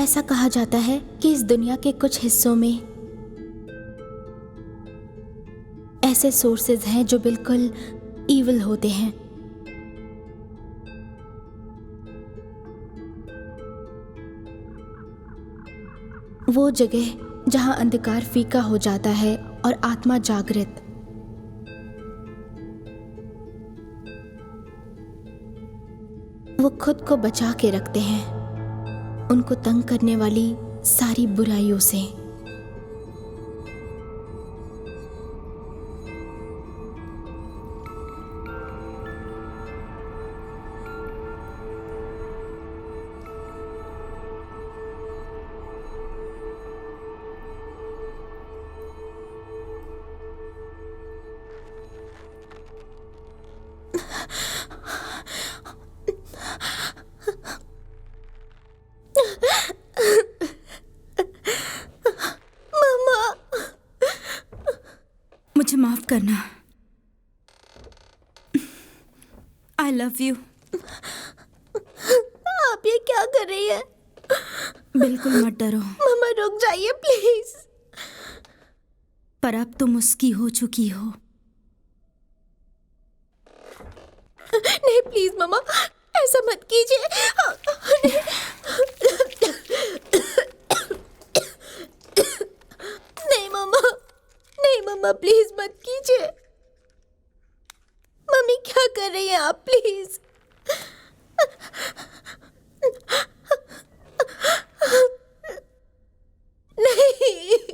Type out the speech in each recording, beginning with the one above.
ऐसा कहा जाता है कि इस दुनिया के कुछ हिस्सों में ऐसे सोर्सेज हैं जो बिल्कुल ईविल होते हैं। वो जगह जहां अंधकार फीका हो जाता है और आत्मा जागृत। वो खुद को बचा के रखते हैं उनको तंग करने वाली सारी बुराइयों से। मुझे माफ करना। I love you. आप ये क्या कर रही है? बिल्कुल मत डरो। मम्मा रुक जाइए प्लीज। पर अब तुम उसकी हो चुकी हो। नहीं प्लीज मम्मा, ऐसा मत कीजिए। नहीं मम्मा, नहीं मम्मा प्लीज मत कीजिए। मम्मी क्या कर रही हैं आप? प्लीज नहीं।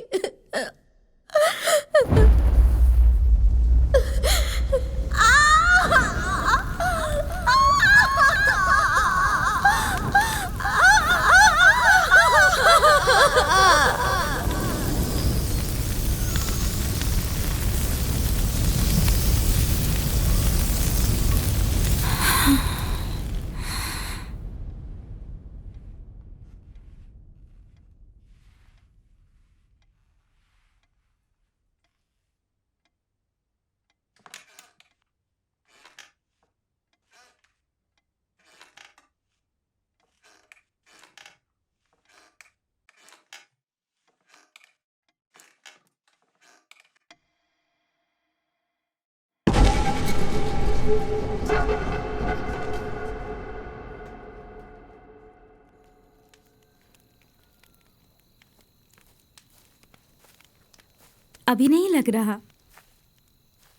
अभी नहीं लग रहा,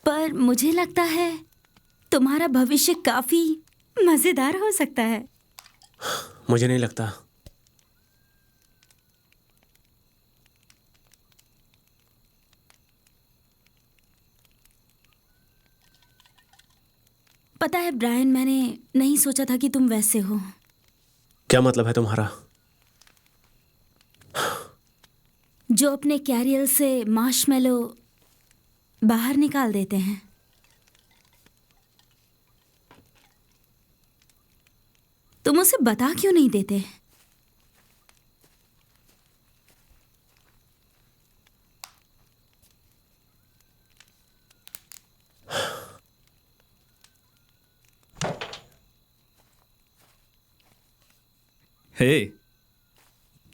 पर मुझे लगता है तुम्हारा भविष्य काफी मजेदार हो सकता है। मुझे नहीं लगता। पता है ब्रायन, मैंने नहीं सोचा था कि तुम वैसे हो। क्या मतलब है तुम्हारा? जो अपने कैरियर से मार्शमेलो बाहर निकाल देते हैं। तुम उसे बता क्यों नहीं देते? हे,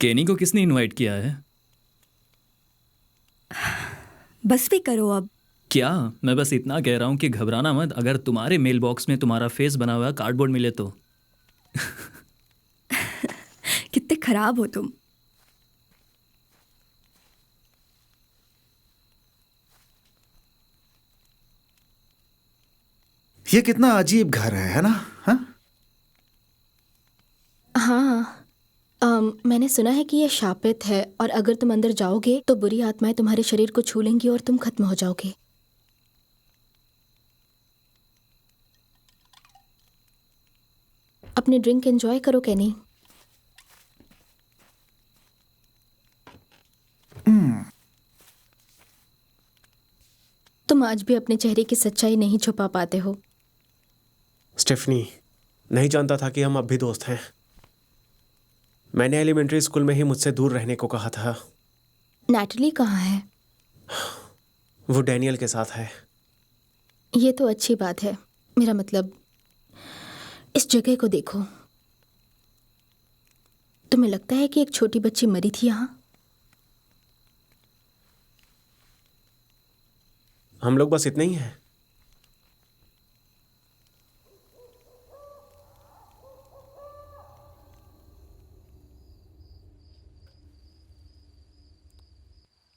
केनी को किसने इनवाइट किया है? बस भी करो अब। क्या? मैं बस इतना कह रहा हूँ कि घबराना मत अगर तुम्हारे मेल बॉक्स में तुम्हारा फेस बना हुआ कार्डबोर्ड मिले तो। कितने खराब हो तुम। ये कितना अजीब घर है ना? हाँ, मैंने सुना है कि ये शापित है और अगर तुम अंदर जाओगे तो बुरी आत्माएं तुम्हारे शरीर को छू लेंगी और तुम खत्म हो जाओगे। अपनी ड्रिंक एंजॉय करो केनी। तुम आज भी अपने चेहरे की सच्चाई नहीं छुपा पाते हो। स्टेफनी, नहीं जानता था कि हम अब भी दोस्त हैं। मैंने एलिमेंट्री स्कूल में ही मुझसे दूर रहने को कहा था। नैटली कहाँ है? वो डैनियल के साथ है। ये तो अच्छी बात है। मेरा मतलब, इस जगह को देखो। तुम्हें लगता है कि एक छोटी बच्ची मरी थी यहाँ? हम लोग बस इतने ही हैं।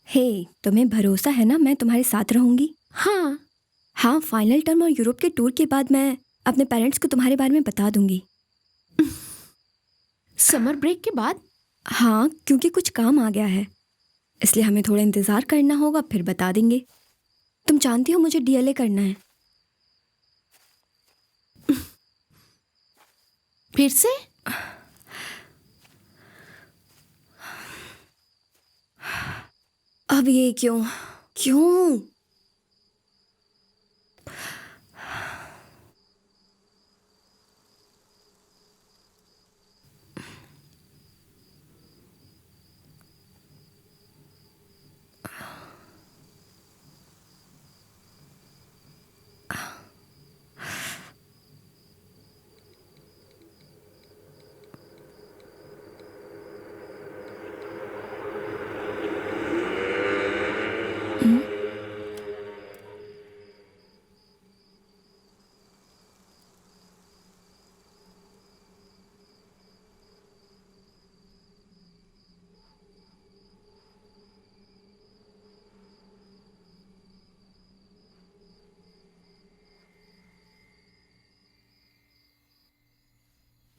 हे, तुम्हें भरोसा है ना मैं तुम्हारे साथ रहूंगी? हाँ। हाँ, फाइनल टर्म और यूरोप के टूर के बाद मैं अपने पेरेंट्स को तुम्हारे बारे में बता दूंगी। समर ब्रेक के बाद? हाँ, क्योंकि कुछ काम आ गया है, इसलिए हमें थोड़ा इंतज़ार करना होगा, फिर बता देंगे। तुम जानती हो मुझे डीएलए करना है। फिर से? अब ये क्यों क्यों?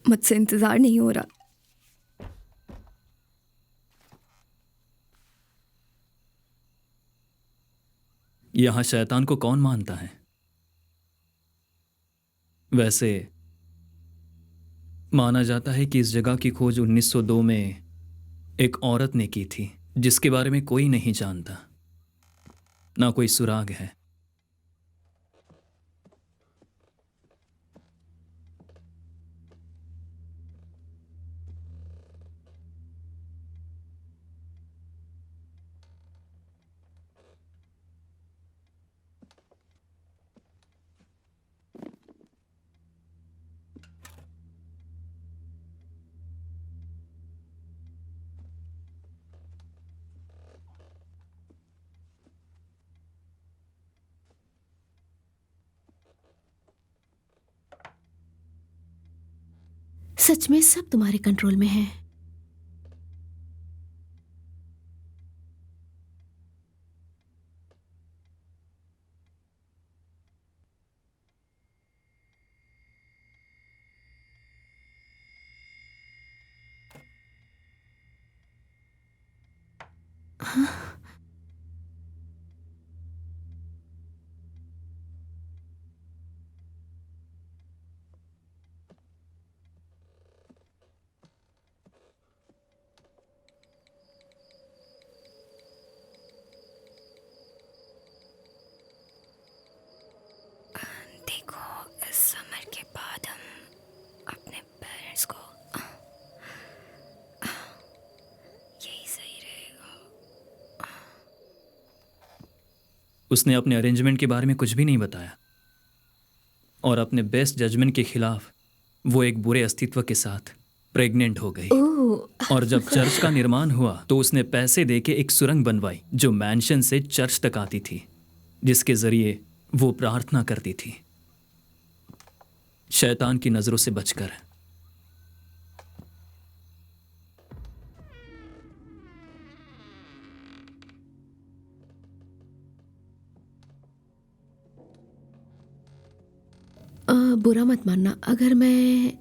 मुझसे इंतज़ार नहीं हो रहा। यहाँ शैतान को कौन मानता है? वैसे माना जाता है कि इस जगह की खोज 1902 में एक औरत ने की थी, जिसके बारे में कोई नहीं जानता, ना कोई सुराग है। सच में सब तुम्हारे कंट्रोल में है। देखो, इस समर के बाद हम अपने पेरेंट्स को, यही सही रहेगा। उसने अपने अरेंजमेंट के बारे में कुछ भी नहीं बताया, और अपने बेस्ट जजमेंट के खिलाफ वो एक बुरे अस्तित्व के साथ प्रेग्नेंट हो गई। ओह, और जब चर्च का निर्माण हुआ तो उसने पैसे देके एक सुरंग बनवाई जो मैंशन से चर्च तक आती थी, जिसके जरिए वो प्रार्थना करती थी, शैतान की नजरों से बचकर। बुरा मत मानना अगर मैं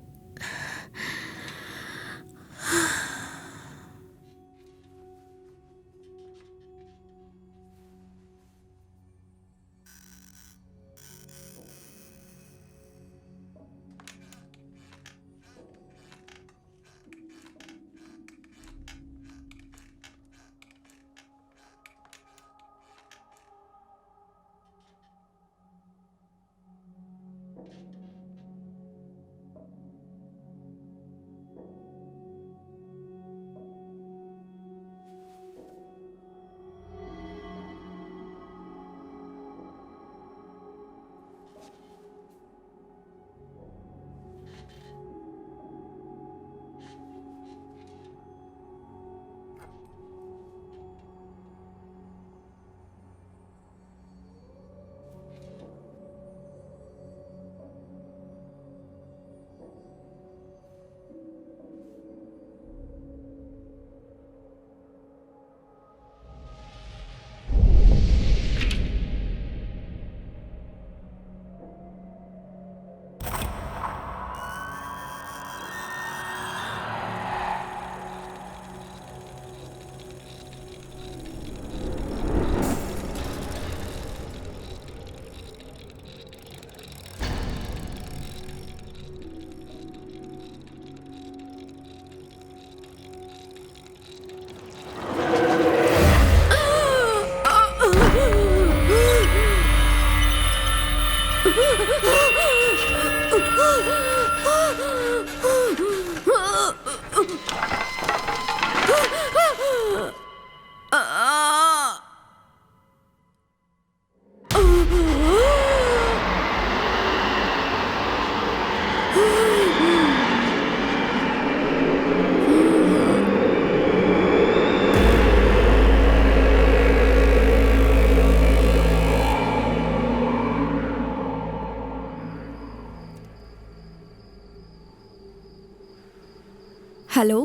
हेलो,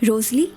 रोजली।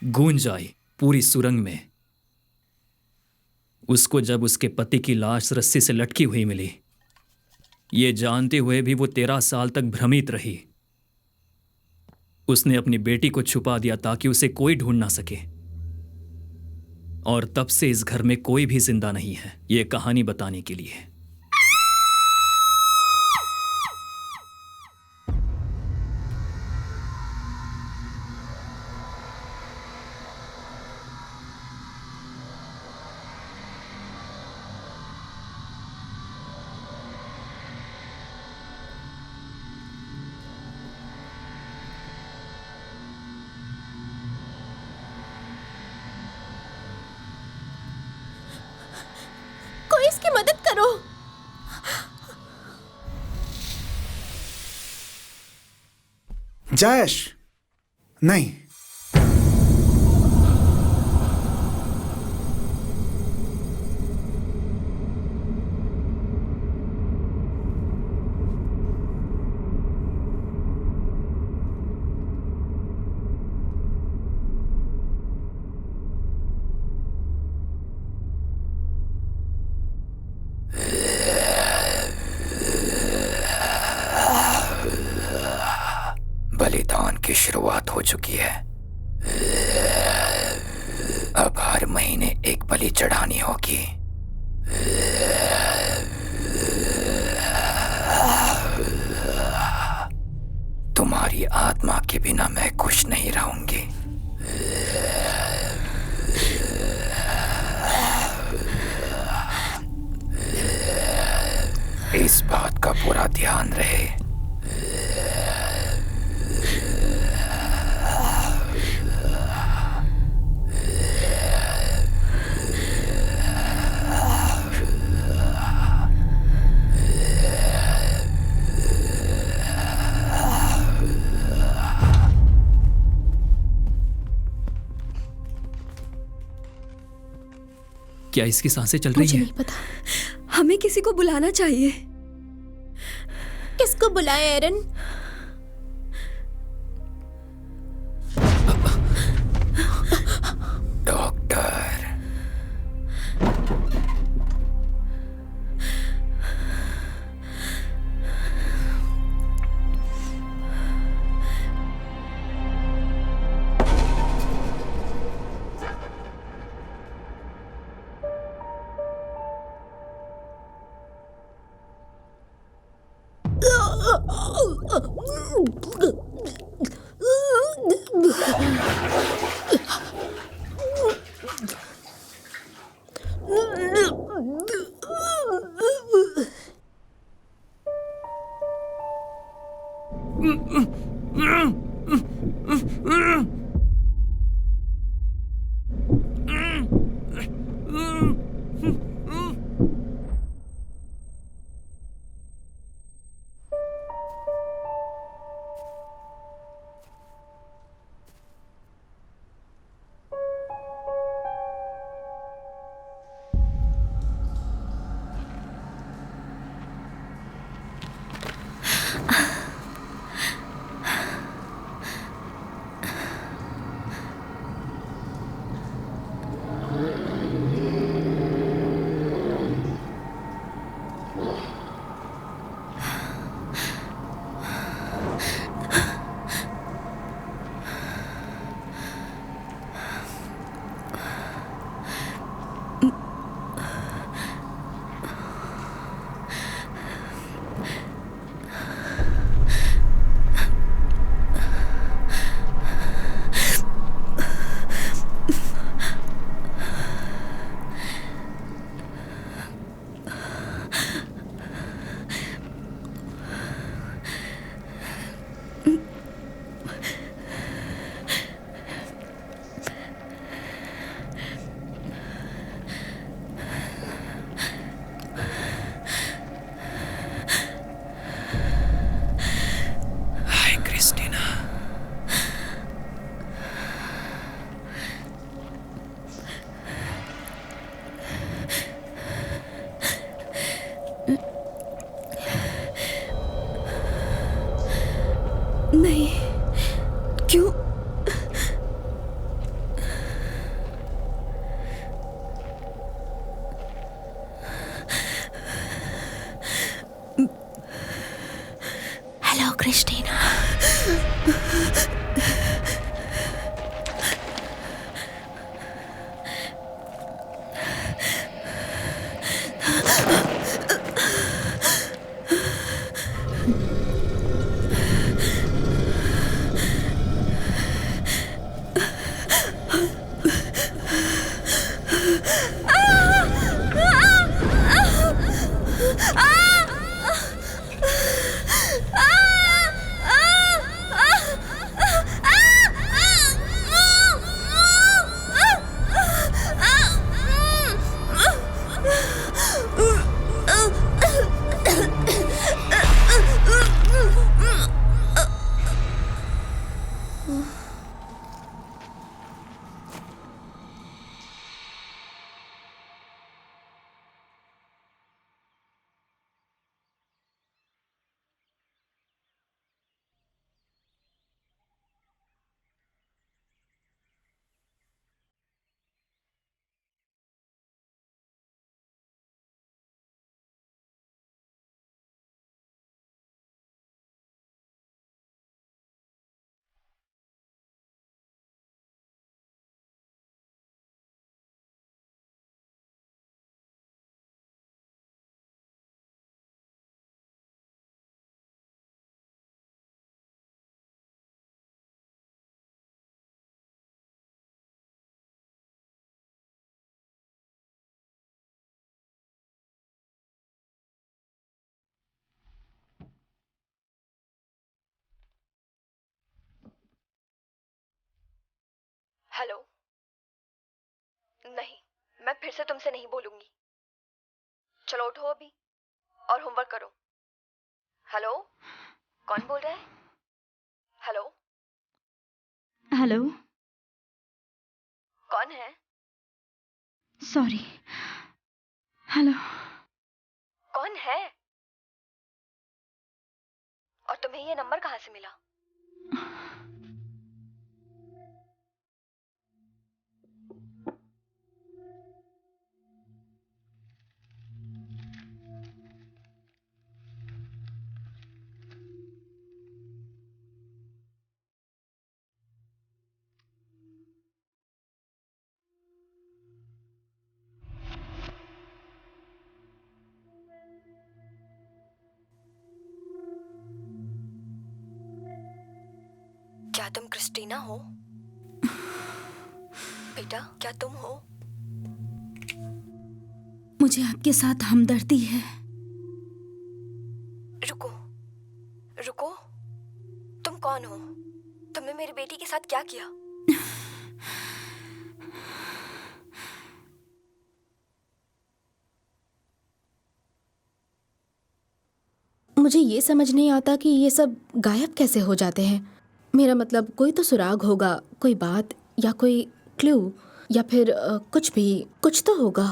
गूंज आई पूरी सुरंग में। उसको जब उसके पति की लाश रस्सी से लटकी हुई मिली, ये जानते हुए भी वो 13 साल तक भ्रमित रही। उसने अपनी बेटी को छुपा दिया ताकि उसे कोई ढूंढ ना सके, और तब से इस घर में कोई भी जिंदा नहीं है ये कहानी बताने के लिए। कोई इसकी मदद करो। जयश, नहीं। बलिदान की शुरुआत हो चुकी है। अब हर महीने एक बलि चढ़ानी होगी। तुम्हारी आत्मा के बिना मैं खुश नहीं रहूंगी। इस बात का पूरा ध्यान रहे। क्या इसकी सांसें चल रही मुझे हैं? नहीं पता। हमें किसी को बुलाना चाहिए। किसको बुलाए एरन? Doctor, hello. नहीं, मैं फिर से तुमसे नहीं बोलूंगी। चलो उठो अभी और होमवर्क करो। हेलो, कौन बोल रहा है? हेलो, हेलो, कौन है? सॉरी। हेलो। कौन है? और तुम्हें ये नंबर कहाँ से मिला? क्या तुम क्रिस्टीना हो? बेटा, क्या तुम हो? मुझे आपके साथ हमदर्दी है। रुको, रुको। तुम कौन हो? तुमने मेरी बेटी के साथ क्या किया? मुझे ये समझ नहीं आता कि ये सब गायब कैसे हो जाते हैं। मेरा मतलब कोई तो सुराग होगा, कोई बात या कोई क्लू या फिर कुछ भी, कुछ तो होगा।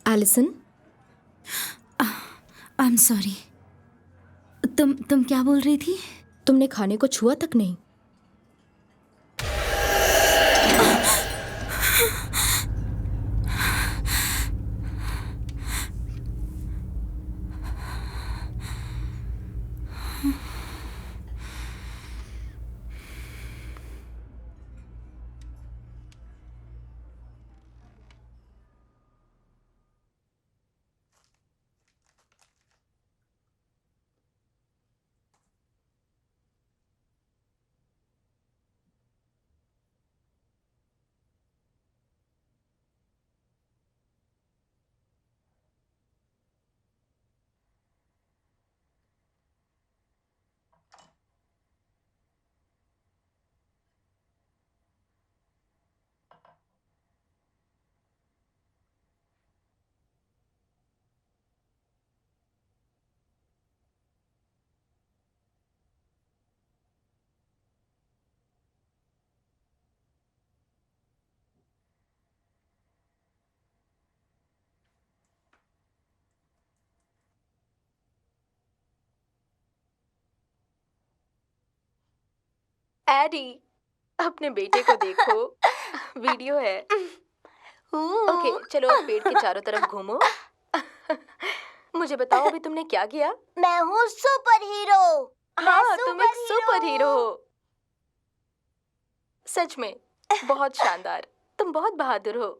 Alison, I am sorry. तुम क्या बोल रही थी? तुमने खाने को छुआ तक नहीं। एडी, अपने बेटे को देखो। वीडियो है। ओके, चलो पेड़ के चारों तरफ घूमो। मुझे बताओ अभी तुमने क्या किया? मैं हूँ सुपर हीरो। हाँ, तुम एक सुपर हीरो हो। सच में बहुत शानदार। तुम बहुत बहादुर हो।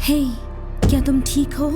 हे, क्या तुम ठीक हो?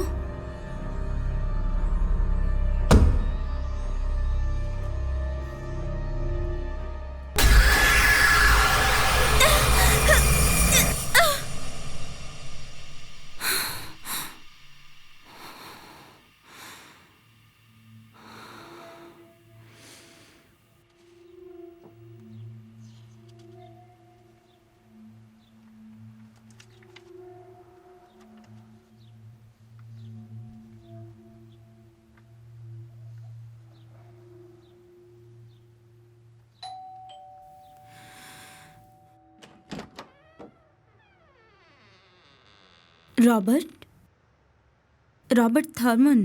Robert Thurman.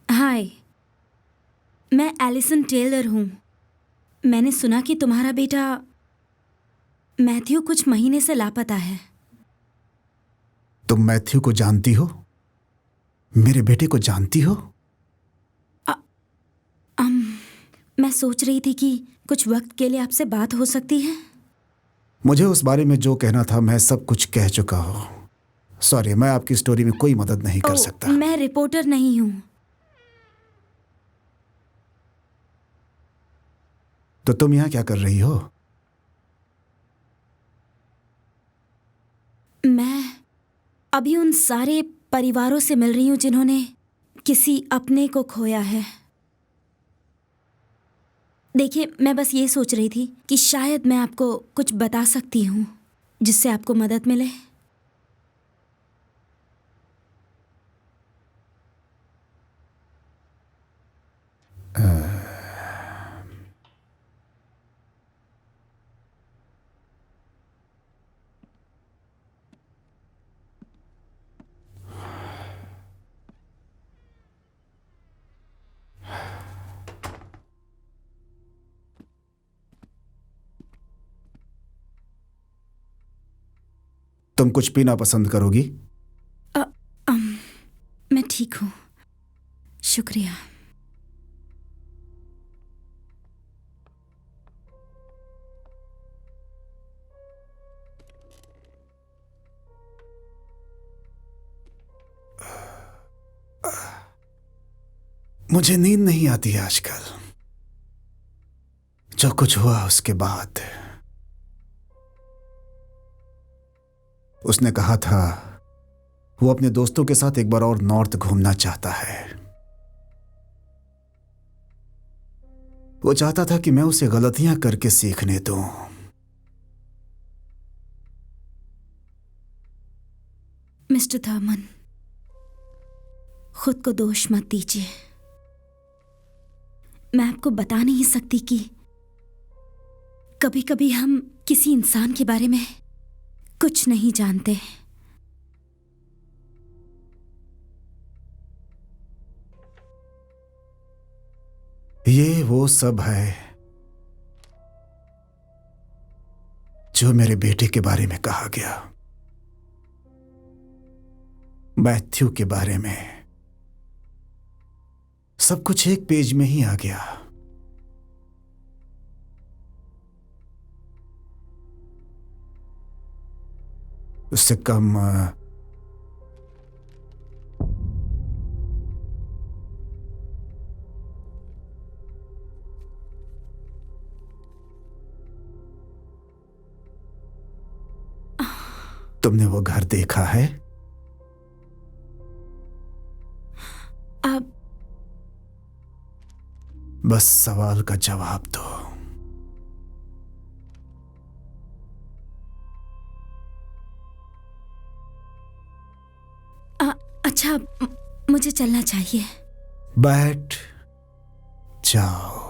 हाय, मैं एलिसन टेलर हूँ। मैंने सुना कि तुम्हारा बेटा मैथ्यू कुछ महीने से लापता है। तुम मैथ्यू को जानती हो? मेरे बेटे को जानती हो? मैं सोच रही थी कि कुछ वक्त के लिए आपसे बात हो सकती है। मुझे उस बारे में जो कहना था मैं सब कुछ कह चुका हूँ। सॉरी, मैं आपकी स्टोरी में कोई मदद नहीं कर सकता। मैं रिपोर्टर नहीं हूँ। तो तुम यहाँ क्या कर रही हो? मैं अभी उन सारे परिवारों से मिल रही हूँ जिन्होंने किसी अपने को खोया है। देखिए, मैं बस ये सोच रही थी कि शायद मैं आपको कुछ बता सकती हूँ जिससे आपको मदद मिले। तुम कुछ पीना पसंद करोगी? मैं ठीक हूँ, शुक्रिया। मुझे नींद नहीं आती आजकल। जो कुछ हुआ उसके बाद। उसने कहा था वो अपने दोस्तों के साथ एक बार और नॉर्थ घूमना चाहता है। वो चाहता था कि मैं उसे गलतियां करके सीखने दूं। मिस्टर थर्मन, खुद को दोष मत दीजिए। मैं आपको बता नहीं सकती कि कभी कभी हम किसी इंसान के बारे में कुछ नहीं जानते। ये वो सब है जो मेरे बेटे के बारे में कहा गया, मैथ्यू के बारे में। सब कुछ एक पेज में ही आ गया। उससे कम तुमने वो घर देखा है? अब बस सवाल का जवाब दो। अच्छा, मुझे चलना चाहिए। बैठ जाओ।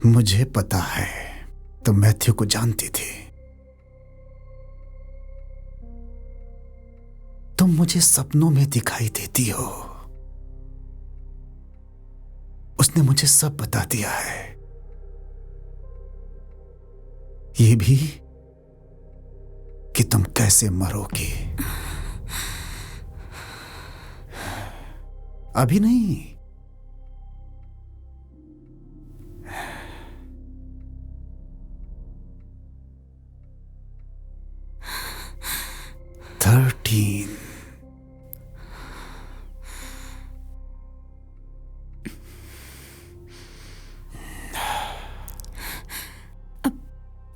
मुझे पता है तुम मैथ्यू को जानती थी। तुम मुझे सपनों में दिखाई देती हो। उसने मुझे सब बता दिया है, ये भी कि तुम कैसे मरोगी। अभी नहीं।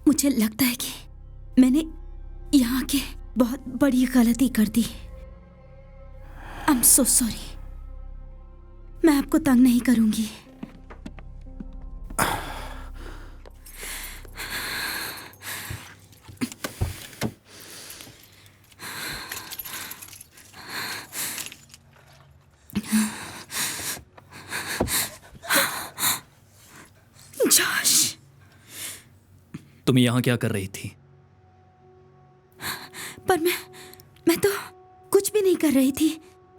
मुझे लगता है कि मैंने यहाँ के बहुत बड़ी गलती कर दी। I am so sorry. मैं आपको तंग नहीं करूंगी। जॉश, तुम यहाँ क्या कर रही थी? पर मैं तो कुछ भी नहीं कर रही थी।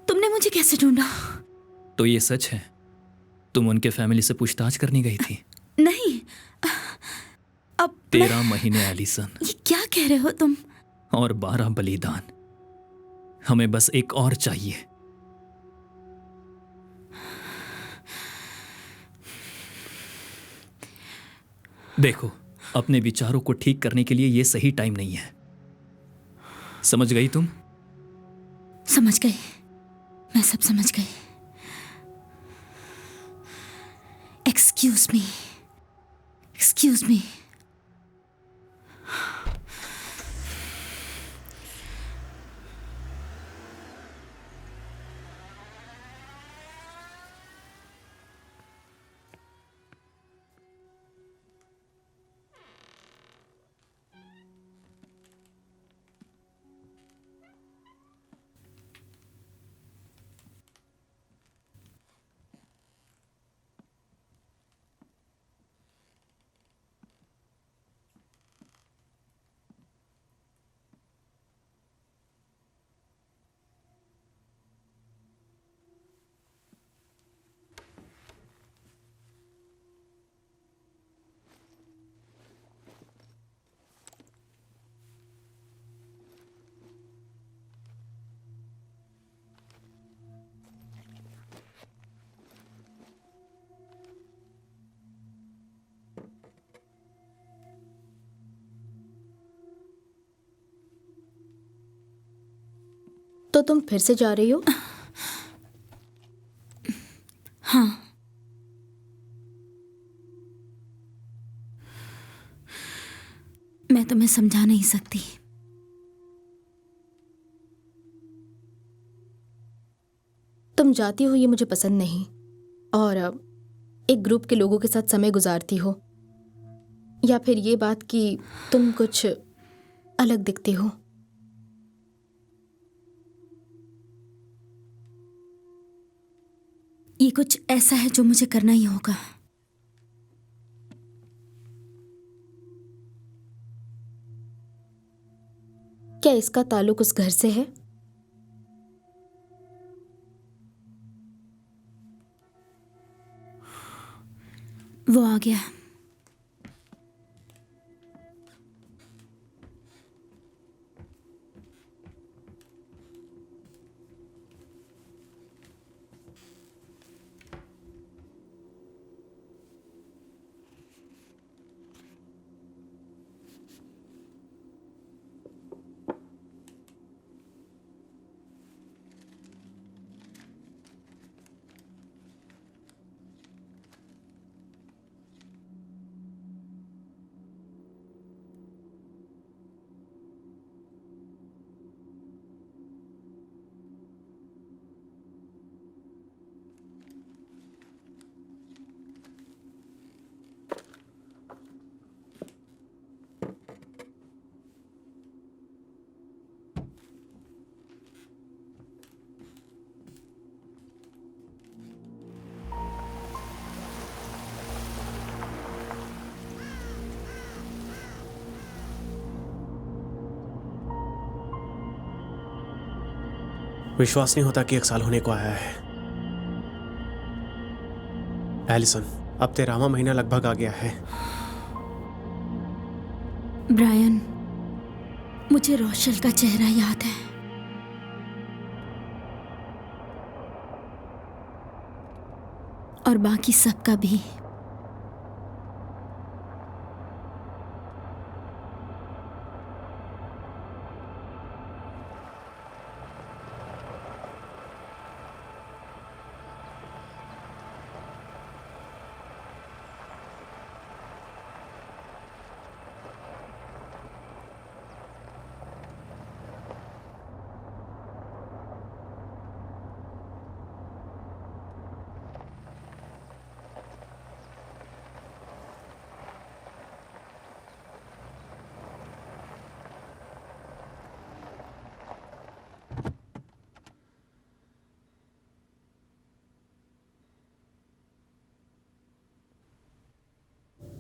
तुमने मुझे कैसे ढूंढा? तो ये सच है, तुम उनके फैमिली से पूछताछ करने गई थी? नहीं। अब 13 महीने एलिसन, ये क्या कह रहे हो तुम? और 12 बलिदान। हमें बस एक और चाहिए। देखो, अपने विचारों को ठीक करने के लिए ये सही टाइम नहीं है। समझ गई तुम? समझ गई, मैं सब समझ गई। Excuse me, excuse me. तो तुम फिर से जा रही हो? हाँ, मैं तुम्हें समझा नहीं सकती। तुम जाती हो ये मुझे पसंद नहीं, और एक ग्रुप के लोगों के साथ समय गुजारती हो, या फिर ये बात कि तुम कुछ अलग दिखती हो। ये कुछ ऐसा है जो मुझे करना ही होगा। क्या इसका ताल्लुक उस घर से है? वो आ गया। विश्वास नहीं होता कि 1 साल होने को आया है। एलिसन, अब 13वां महीना लगभग आ गया है। ब्रायन, मुझे रोशल का चेहरा याद है। और बाकी सबका भी।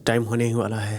टाइम होने ही वाला है।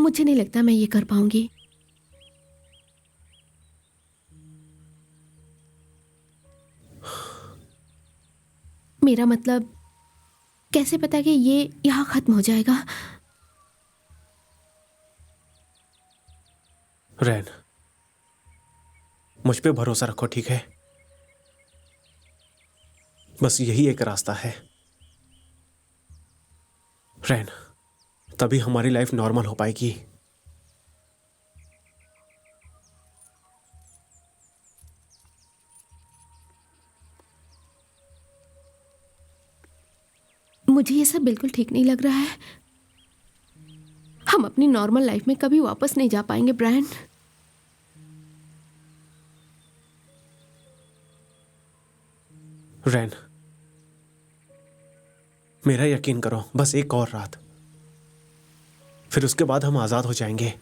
मुझे नहीं लगता मैं ये कर पाऊंगी। मेरा मतलब, कैसे पता कि ये यहाँ खत्म हो जाएगा? रैन, मुझ पे भरोसा रखो, ठीक है? बस यही एक रास्ता है रैन, तभी हमारी लाइफ नॉर्मल हो पाएगी। मुझे ये सब बिल्कुल ठीक नहीं लग रहा है। हम अपनी नॉर्मल लाइफ में कभी वापस नहीं जा पाएंगे ब्रायन। रैन, मेरा यकीन करो, बस एक और रात, फिर उसके बाद हम आजाद हो जाएंगे।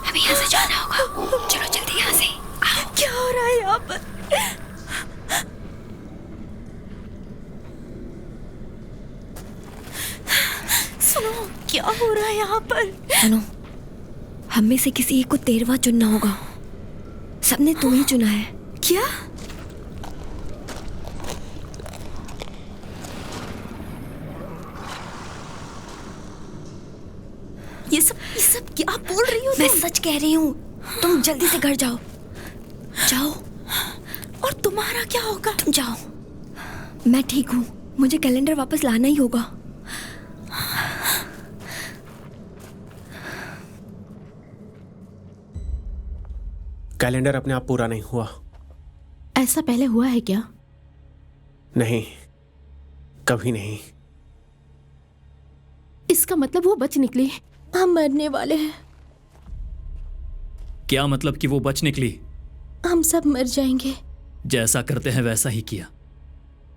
अभी यहाँ से जाना होगा। चलो जल्दी यहाँ से आओ। क्या हो रहा है यहाँ पर? सुनो, क्या हो रहा है यहाँ पर? सुनो, हम में से किसी एक को 13वां चुनना होगा। सबने तू ही चुना है। क्या? ये सब क्या बोल रही हो मैं तुम? सच कह रही हूँ। तुम जल्दी से घर जाओ। जाओ। और तुम्हारा क्या होगा? तुम जाओ। मैं ठीक हूँ, मुझे कैलेंडर वापस लाना ही होगा। कैलेंडर अपने आप पूरा नहीं हुआ। ऐसा पहले हुआ है क्या? नहीं, कभी नहीं। इसका मतलब वो बच निकली। हम मरने वाले हैं। क्या मतलब कि वो बच निकली? हम सब मर जाएंगे। जैसा करते हैं वैसा ही किया।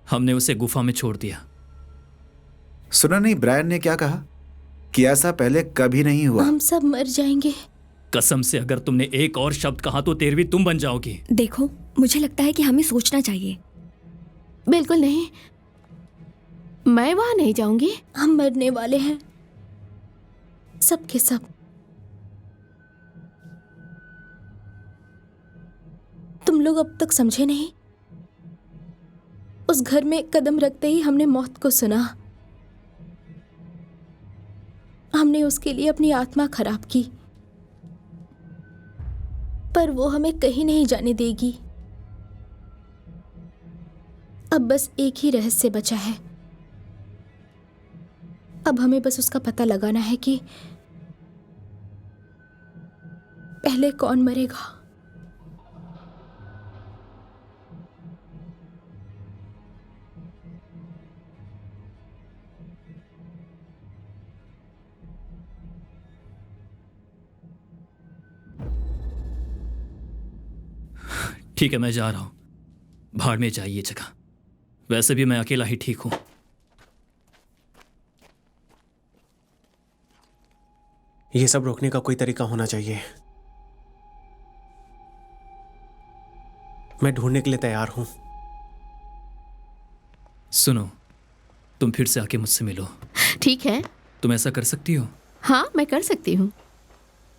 हमने उसे गुफा में छोड़ दिया। सुना नहीं ब्रायन ने क्या कहा कि ऐसा पहले कभी नहीं हुआ। हम सब मर जाएंगे। कसम से अगर तुमने एक और शब्द कहा तो 13वीं तुम बन जाओगी। देखो, मुझे लगता है कि हमें सोचना चाहिए। बिल्कुल नहीं, मैं वहां नहीं जाऊंगी। हम मरने वाले हैं, सब के सब। तुम लोग अब तक समझे नहीं। उस घर में कदम रखते ही हमने मौत को सुना। हमने उसके लिए अपनी आत्मा खराब की, पर वो हमें कहीं नहीं जाने देगी। अब बस एक ही रहस्य बचा है। अब हमें बस उसका पता लगाना है कि पहले कौन मरेगा। ठीक है, मैं जा रहा हूं। भाड़ में जाइए जगह। वैसे भी मैं अकेला ही ठीक हूं। ये सब रोकने का कोई तरीका होना चाहिए। मैं ढूंढने के लिए तैयार हूं। सुनो, तुम फिर से आके मुझसे मिलो। ठीक है। तुम ऐसा कर सकती हो? हाँ, मैं कर सकती हूँ।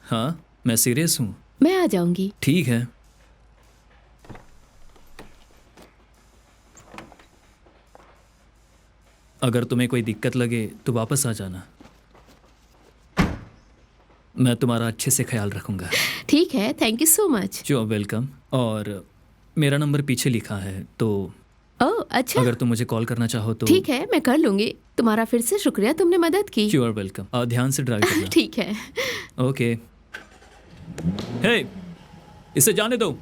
हाँ, मैं सीरियस हूँ। मैं आ जाऊंगी। ठीक है। अगर तुम्हें कोई दिक्कत लगे तो वापस आ जाना। मैं तुम्हारा अच्छे से ख्याल रखूंगा। ठीक है, thank you so much. You are welcome. और मेरा नंबर पीछे लिखा है, तो ओह अच्छा। अगर तुम मुझे कॉल करना चाहो तो। ठीक है, मैं कर लूंगी। तुम्हारा फिर से शुक्रिया, तुमने मदद की। You are welcome. ध्यान से ड्राइव करना। ठीक है। ओके। हे, इसे जाने दो।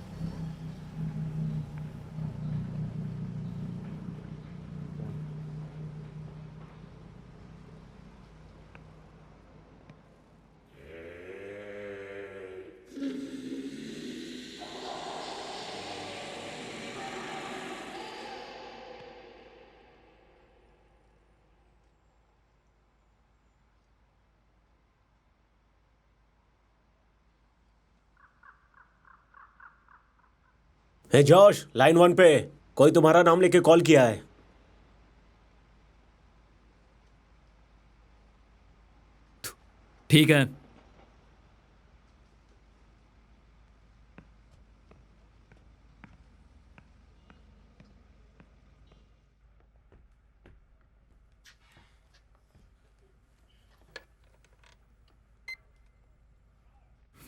हे जॉश, लाइन 1 पे कोई तुम्हारा नाम लेके कॉल किया है। ठीक है।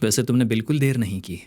वैसे तुमने बिल्कुल देर नहीं की।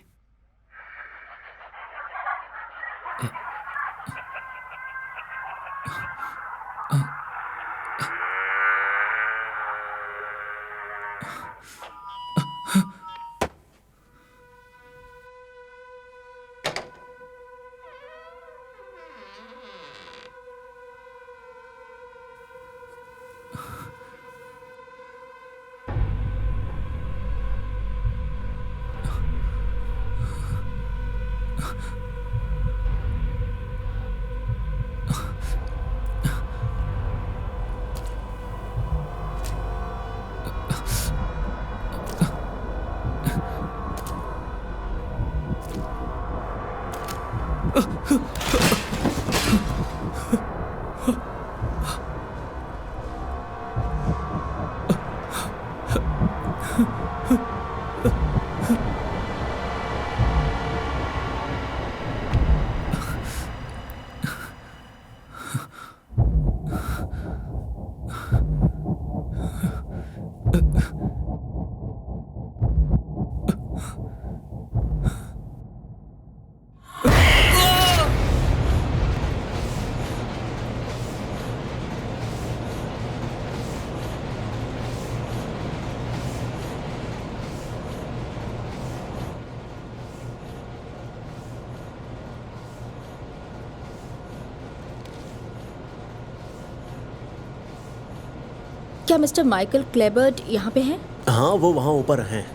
क्या मिस्टर माइकल क्लेबर्ट यहाँ पे हैं? हाँ, वो वहाँ ऊपर हैं।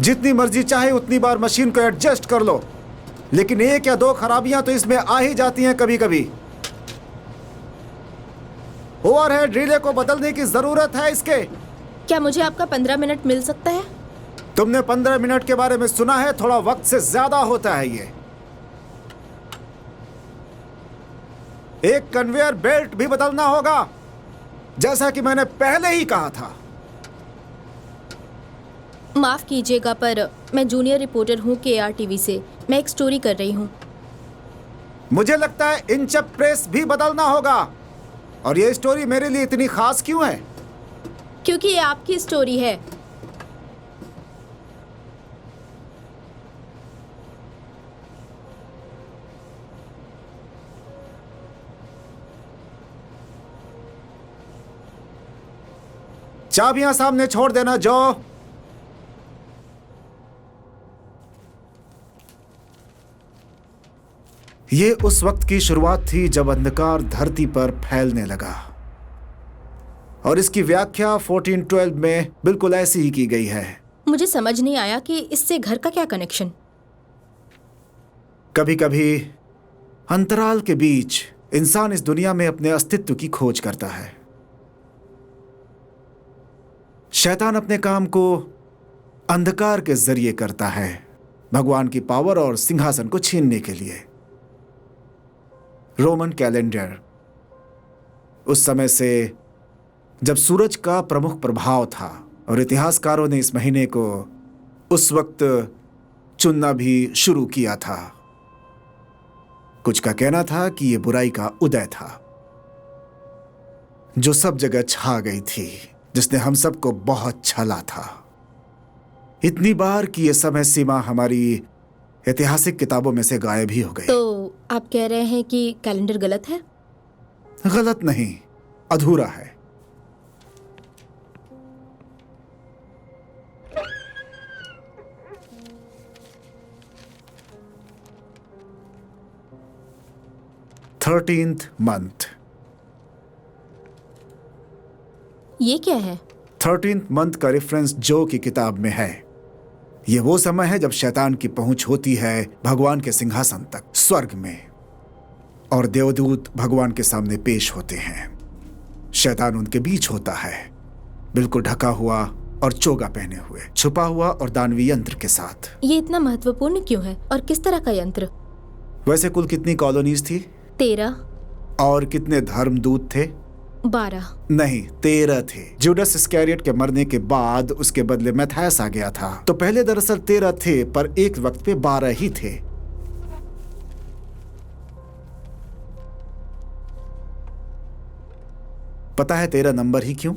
जितनी मर्जी चाहे उतनी बार मशीन को एडजस्ट कर लो, लेकिन एक या दो खराबियां तो इसमें आ ही जाती हैं कभी कभी। ओवरहेड रिले को बदलने की जरूरत है इसके। क्या मुझे आपका 15 मिनट मिल सकता है? तुमने 15 मिनट के बारे में सुना है, थोड़ा वक्त से ज्यादा होता है ये। एक कन्वेयर बेल्ट भी बदलना होगा, जैसा कि मैंने पहले ही कहा था। माफ कीजिएगा, पर मैं जूनियर रिपोर्टर हूँ KRTV से। मैं एक स्टोरी कर रही हूँ। मुझे लगता है इंचअप प्रेस भी बदलना होगा। और ये स्टोरी मेरे लिए इतनी खास क्यों है? क्योंकि ये आपकी स्टोरी है। चाबियां सामने छोड़ देना जो। ये उस वक्त की शुरुआत थी जब अंधकार धरती पर फैलने लगा, और इसकी व्याख्या 1412 में बिल्कुल ऐसी ही की गई है। मुझे समझ नहीं आया कि इससे घर का क्या कनेक्शन। कभी कभी अंतराल के बीच इंसान इस दुनिया में अपने अस्तित्व की खोज करता है। शैतान अपने काम को अंधकार के जरिए करता है, भगवान की पावर और सिंहासन को छीनने के लिए। रोमन कैलेंडर उस समय से जब सूरज का प्रमुख प्रभाव था, और इतिहासकारों ने इस महीने को उस वक्त चुनना भी शुरू किया था। कुछ का कहना था कि यह बुराई का उदय था जो सब जगह छा गई थी, जिसने हम सबको बहुत छला था, इतनी बार कि यह समय सीमा हमारी ऐतिहासिक किताबों में से गायब ही हो गई। तो आप कह रहे हैं कि कैलेंडर गलत है? गलत नहीं, अधूरा है। Thirteenth month. ये क्या है? 13th मंथ का रेफरेंस जो की किताब में है। यह वो समय है जब शैतान की पहुंच होती है भगवान के सिंहासन तक, स्वर्ग में, और देवदूत भगवान के सामने पेश होते हैं। शैतान उनके बीच होता है, बिल्कुल ढका हुआ और चोगा पहने हुए, छुपा हुआ और दानवी यंत्र के साथ। ये इतना महत्वपूर्ण क्यों है और किस तरह का यंत्र? वैसे कुल कितनी कॉलोनीज थी? 13। और कितने धर्मदूत थे? 12। नहीं, 13 थे। जूडस इस्कैरियोट के मरने के बाद उसके बदले मैथायस आ गया था। तो पहले दरअसल 13 थे, पर एक वक्त पे 12 ही थे। पता है 13 नंबर ही क्यों?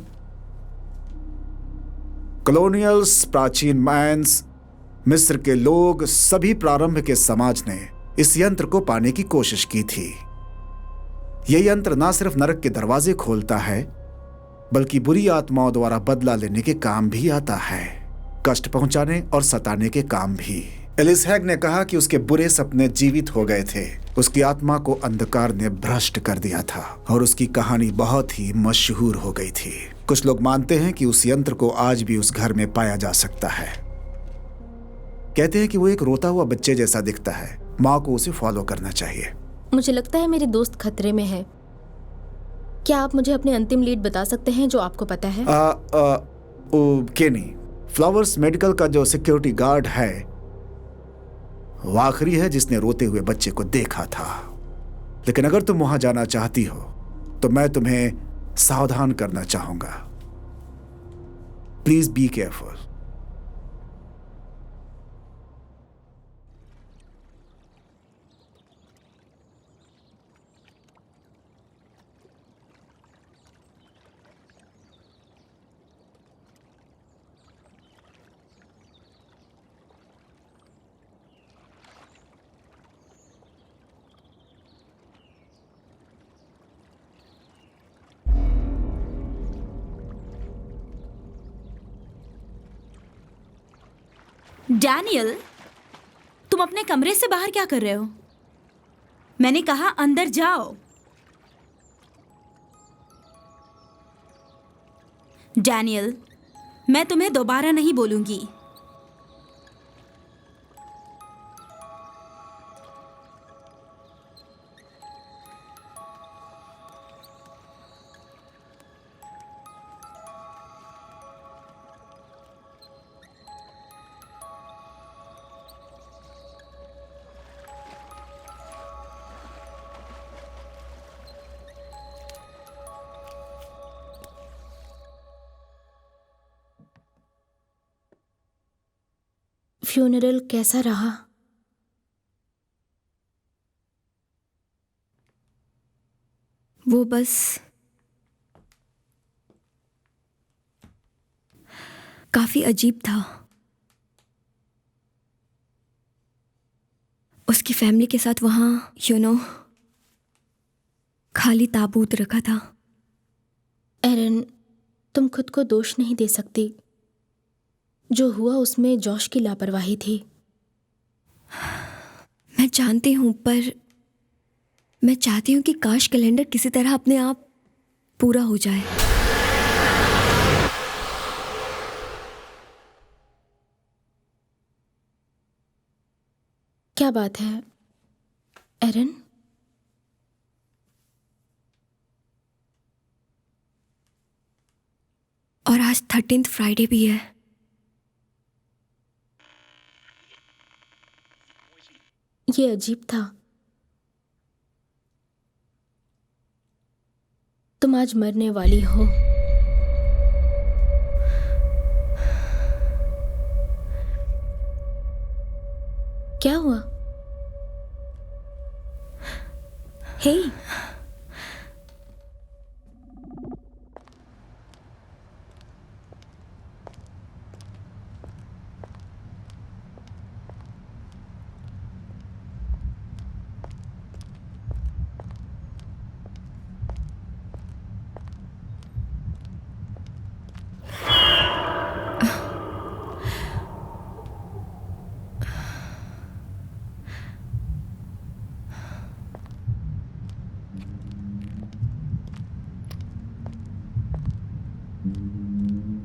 कॉलोनियल्स, प्राचीन मायंस, मिस्र के लोग, सभी प्रारंभ के समाज ने इस यंत्र को पाने की कोशिश की थी। यह यंत्र ना सिर्फ नरक के दरवाजे खोलता है, बल्कि बुरी आत्माओं द्वारा बदला लेने के काम भी आता है, कष्ट पहुंचाने और सताने के काम भी। एलिसहैग ने कहा कि उसके बुरे सपने जीवित हो गए थे। उसकी आत्मा को अंधकार ने भ्रष्ट कर दिया था और उसकी कहानी बहुत ही मशहूर हो गई थी। कुछ लोग मानते हैं कि उस यंत्र को आज भी उस घर में पाया जा सकता है। कहते हैं कि वो एक रोता हुआ बच्चे जैसा दिखता है। माँ को उसे फॉलो करना चाहिए। मुझे लगता है मेरी दोस्त खतरे में है। क्या आप मुझे अपने अंतिम लीड बता सकते हैं जो आपको पता है? केनी फ्लावर्स मेडिकल का जो सिक्योरिटी गार्ड है, वो आखिरी है जिसने रोते हुए बच्चे को देखा था। लेकिन अगर तुम वहां जाना चाहती हो तो मैं तुम्हें सावधान करना चाहूंगा। Please be careful. डैनियल, तुम अपने कमरे से बाहर क्या कर रहे हो? मैंने कहा अंदर जाओ। डैनियल, मैं तुम्हें दोबारा नहीं बोलूंगी। फ्यूनरल कैसा रहा? वो बस काफी अजीब था। उसकी फैमिली के साथ वहां खाली ताबूत रखा था। एरन, तुम खुद को दोष नहीं दे सकती। जो हुआ उसमें जॉश की लापरवाही थी। मैं जानती हूं, पर मैं चाहती हूं कि काश कैलेंडर किसी तरह अपने आप पूरा हो जाए। क्या बात है एरन? और आज 13th फ्राइडे भी है। ये अजीब था। तुम आज मरने वाली हो। क्या हुआ? हे,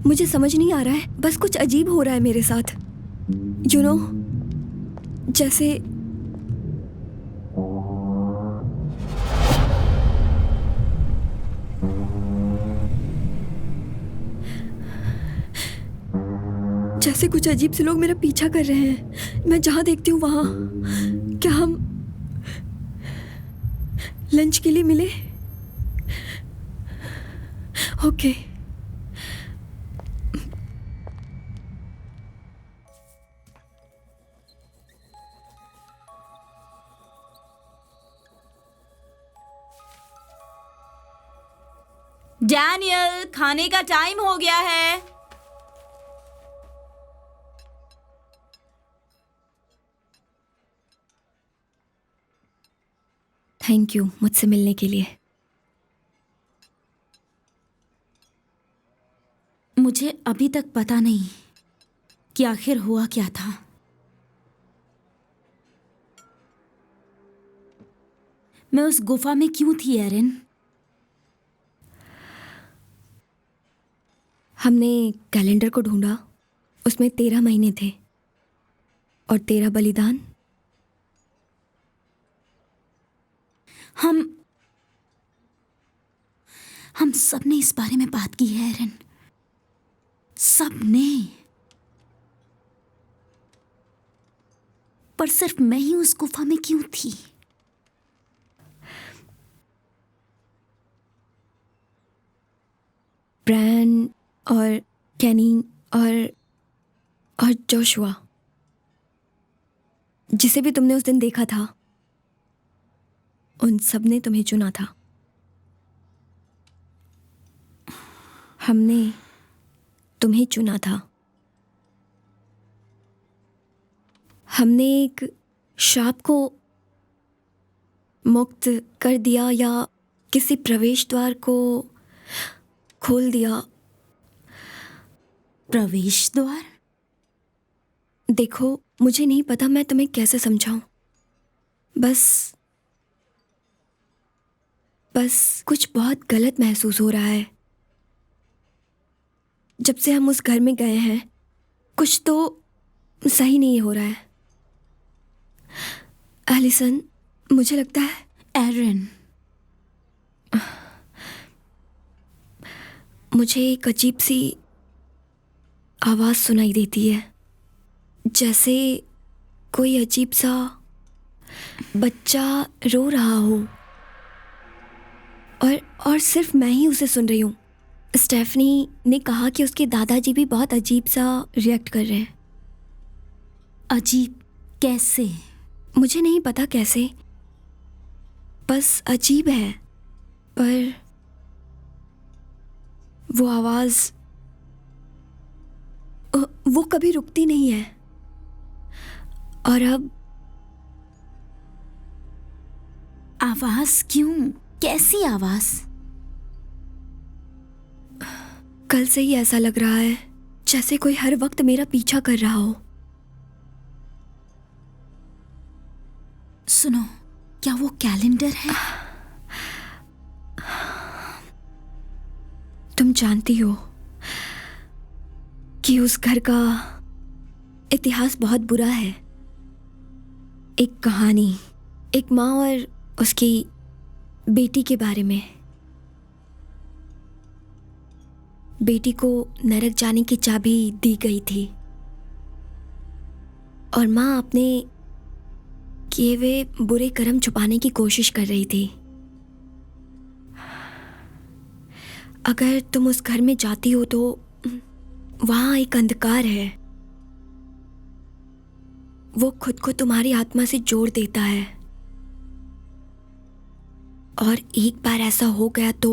मुझे समझ नहीं आ रहा है, बस कुछ अजीब हो रहा है मेरे साथ। यू नो, जैसे जैसे कुछ अजीब से लोग मेरा पीछा कर रहे हैं। मैं जहां देखती हूँ वहां। क्या हम लंच के लिए मिले? ओके। डैनियल, खाने का टाइम हो गया है। थैंक यू मुझसे मिलने के लिए। मुझे अभी तक पता नहीं कि आखिर हुआ क्या था। मैं उस गुफा में क्यों थी एरिन? हमने कैलेंडर को ढूंढा, उसमें 13 महीने थे और 13 बलिदान। हम सब ने इस बारे में बात की है एरिन, सब ने। पर सिर्फ मैं ही उस गुफा में क्यों थी? ब्रैन और कैनी और जोशुआ, जिसे भी तुमने उस दिन देखा था, उन सब ने तुम्हें चुना था। हमने तुम्हें चुना था। हमने एक शाप को मुक्त कर दिया या किसी प्रवेश द्वार को खोल दिया। प्रवेश द्वार? देखो, मुझे नहीं पता मैं तुम्हें कैसे समझाऊं। बस कुछ बहुत गलत महसूस हो रहा है। जब से हम उस घर में गए हैं, कुछ तो सही नहीं हो रहा है। एलिसन, मुझे लगता है एरिन, मुझे एक अजीब सी आवाज़ सुनाई देती है, जैसे कोई अजीब सा बच्चा रो रहा हो। और सिर्फ मैं ही उसे सुन रही हूँ। स्टेफनी ने कहा कि उसके दादाजी भी बहुत अजीब सा रिएक्ट कर रहे हैं। अजीब कैसे? मुझे नहीं पता कैसे, बस अजीब है। पर वो आवाज़, वो कभी रुकती नहीं है। और अब आवाज क्यों? कैसी आवाज? कल से ही ऐसा लग रहा है जैसे कोई हर वक्त मेरा पीछा कर रहा हो। सुनो, क्या वो कैलेंडर है? तुम जानती हो कि उस घर का इतिहास बहुत बुरा है। एक कहानी, एक माँ और उसकी बेटी के बारे में। बेटी को नरक जाने की चाबी दी गई थी और माँ अपने किए वे बुरे कर्म छुपाने की कोशिश कर रही थी। अगर तुम उस घर में जाती हो तो वहां एक अंधकार है, वो खुद को तुम्हारी आत्मा से जोड़ देता है, और एक बार ऐसा हो गया तो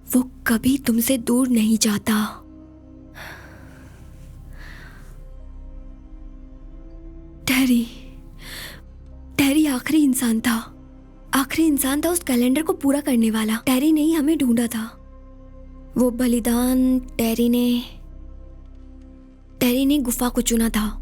वो कभी तुमसे दूर नहीं जाता। टेरी आखिरी इंसान था उस कैलेंडर को पूरा करने वाला। टेरी ने ही हमें ढूंढा था। वो बलिदान टेरी ने गुफा को चुना था।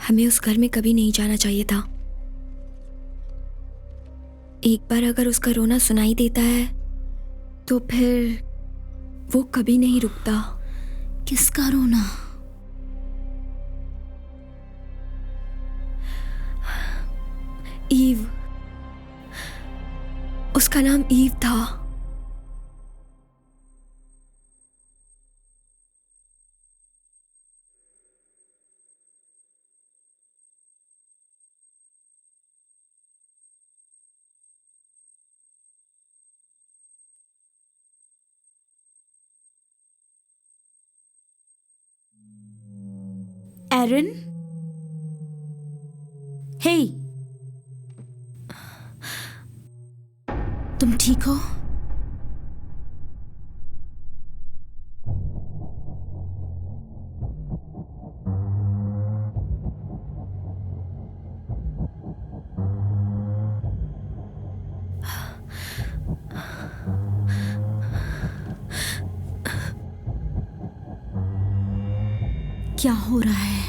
हमें उस घर में कभी नहीं जाना चाहिए था। एक बार अगर उसका रोना सुनाई देता है तो फिर वो कभी नहीं रुकता। किसका रोना? ईव, उसका नाम ईव था। एरन, हे, तुम ठीक हो? क्या हो रहा है?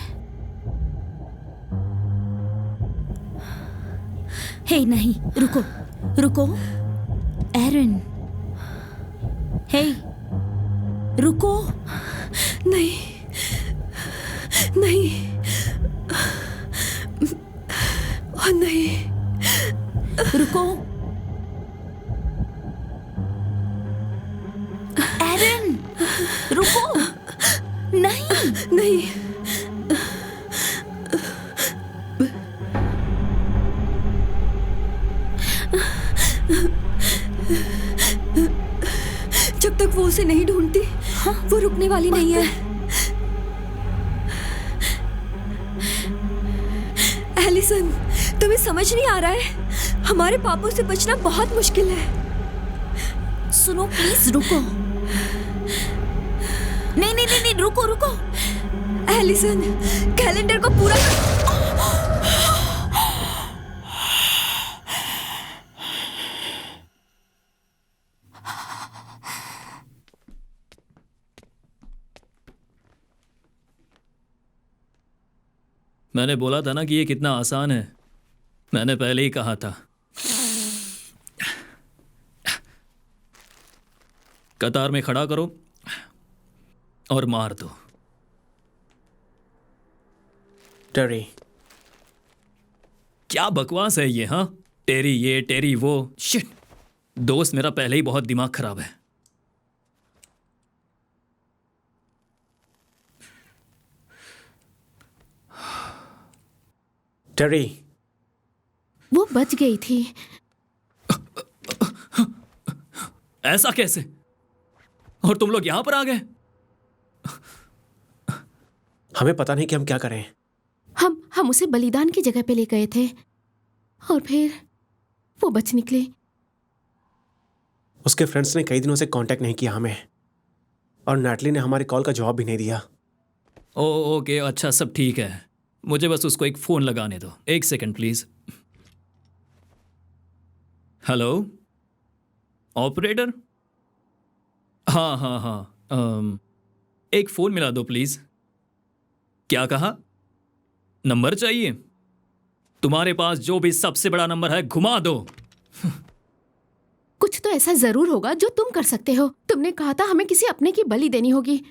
हे नहीं, रुको रुको, एरन, हे, रुको। नहीं नहीं, और नहीं, रुको एरन, रुको। नहीं नहीं, जब तक वो उसे नहीं ढूंढती वो रुकने वाली नहीं है। एलिसन, तुम्हें समझ नहीं आ रहा है? हमारे पापों से बचना बहुत मुश्किल है। सुनो प्लीज, रुको। नहीं नहीं नहीं नहीं, रुको रुको। एलिसन, कैलेंडर को पूरा मैंने बोला था ना कि ये कितना आसान है। मैंने पहले ही कहा था। कतार में खड़ा करो और मार दो। टेरी, क्या बकवास है ये? हाँ, टेरी ये टेरी वो। शिट, दोस्त मेरा पहले ही बहुत दिमाग खराब है। टेरी, वो बच गई थी। ऐसा कैसे? और तुम लोग यहां पर आ गए? हमें पता नहीं कि हम क्या करें। हम उसे बलिदान की जगह पे ले गए थे और फिर वो बच निकली। उसके फ्रेंड्स ने कई दिनों से कांटेक्ट नहीं किया हमें, और नैटली ने हमारी कॉल का जवाब भी नहीं दिया। ओके, अच्छा, सब ठीक है। मुझे बस उसको एक फ़ोन लगाने दो। एक सेकंड प्लीज़। Hello operator? हाँ हाँ हाँ, एक फ़ोन मिला दो प्लीज़। क्या कहा? नंबर चाहिए? तुम्हारे पास जो भी सबसे बड़ा नंबर है घुमा दो। कुछ तो ऐसा जरूर होगा जो तुम कर सकते हो। तुमने कहा था हमें किसी अपने की बलि देनी होगी,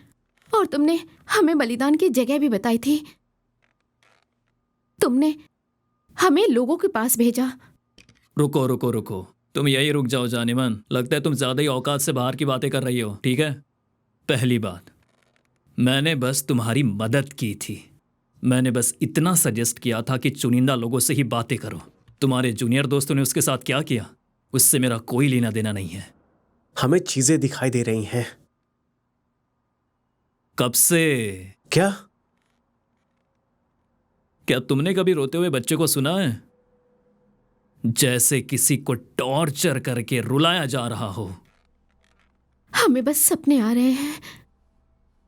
और तुमने हमें बलिदान की जगह भी बताई थी। तुमने हमें लोगों के पास भेजा। रुको रुको रुको, तुम यही रुक जाओ जानेमन। लगता है तुम ज्यादा ही औकात से बाहर की बातें कर रही हो। ठीक है, पहली बात, मैंने बस तुम्हारी मदद की थी। मैंने बस इतना सजेस्ट किया था कि चुनिंदा लोगों से ही बातें करो। तुम्हारे जूनियर दोस्तों ने उसके साथ क्या किया, उससे मेरा कोई लेना देना नहीं है। हमें चीजें दिखाई दे रही हैं। कब से? क्या? क्या तुमने कभी रोते हुए बच्चे को सुना है? जैसे किसी को टॉर्चर करके रुलाया जा रहा हो। हमें बस सपने आ रहे हैं।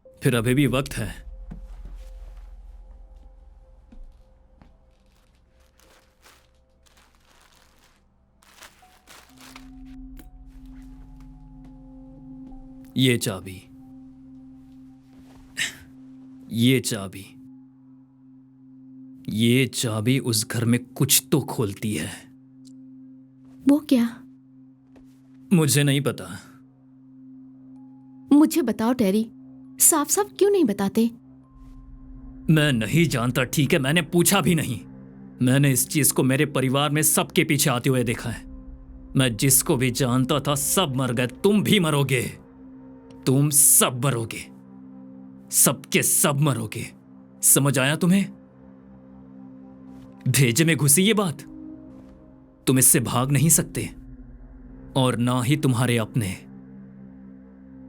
फिर अभी भी वक्त है। ये चाबी, ये चाबी, ये चाबी उस घर में कुछ तो खोलती है। वो क्या? मुझे नहीं पता। मुझे बताओ टेरी, साफ साफ क्यों नहीं बताते? मैं नहीं जानता, ठीक है? मैंने पूछा भी नहीं। मैंने इस चीज को मेरे परिवार में सबके पीछे आते हुए देखा है। मैं जिसको भी जानता था सब मर गए। तुम भी मरोगे, तुम सब मरोगे, सबके सब मरोगे। समझ आया तुम्हें? भेजे में घुसी ये बात। तुम इससे भाग नहीं सकते, और ना ही तुम्हारे अपने।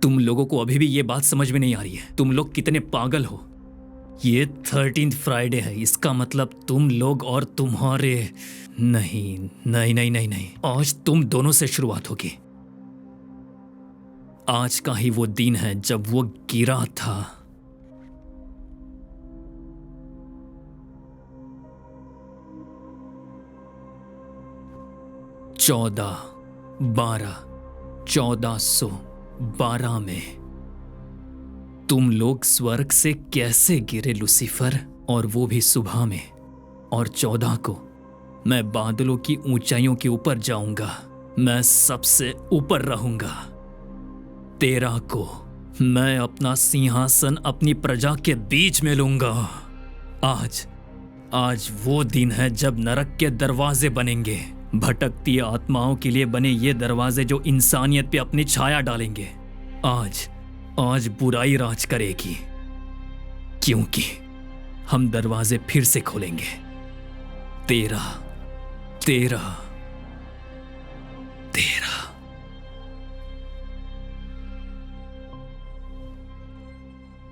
तुम लोगों को अभी भी ये बात समझ में नहीं आ रही है, तुम लोग कितने पागल हो। ये 13th फ्राइडे है, इसका मतलब तुम लोग और तुम्हारे नहीं नहीं नहीं नहीं नहीं, आज तुम दोनों से शुरुआत होगी। आज का ही वो दिन है जब वो गिरा था। चौदह 1412 में तुम लोग स्वर्ग से कैसे गिरे लूसीफर, और वो भी सुबह में। और 14 को मैं बादलों की ऊंचाइयों के ऊपर जाऊंगा, मैं सबसे ऊपर रहूंगा। 13 को मैं अपना सिंहासन अपनी प्रजा के बीच में लूंगा। आज वो दिन है जब नरक के दरवाजे बनेंगे। भटकती आत्माओं के लिए बने ये दरवाजे जो इंसानियत पे अपनी छाया डालेंगे। आज बुराई राज करेगी, क्योंकि हम दरवाजे फिर से खोलेंगे। 13 13 13।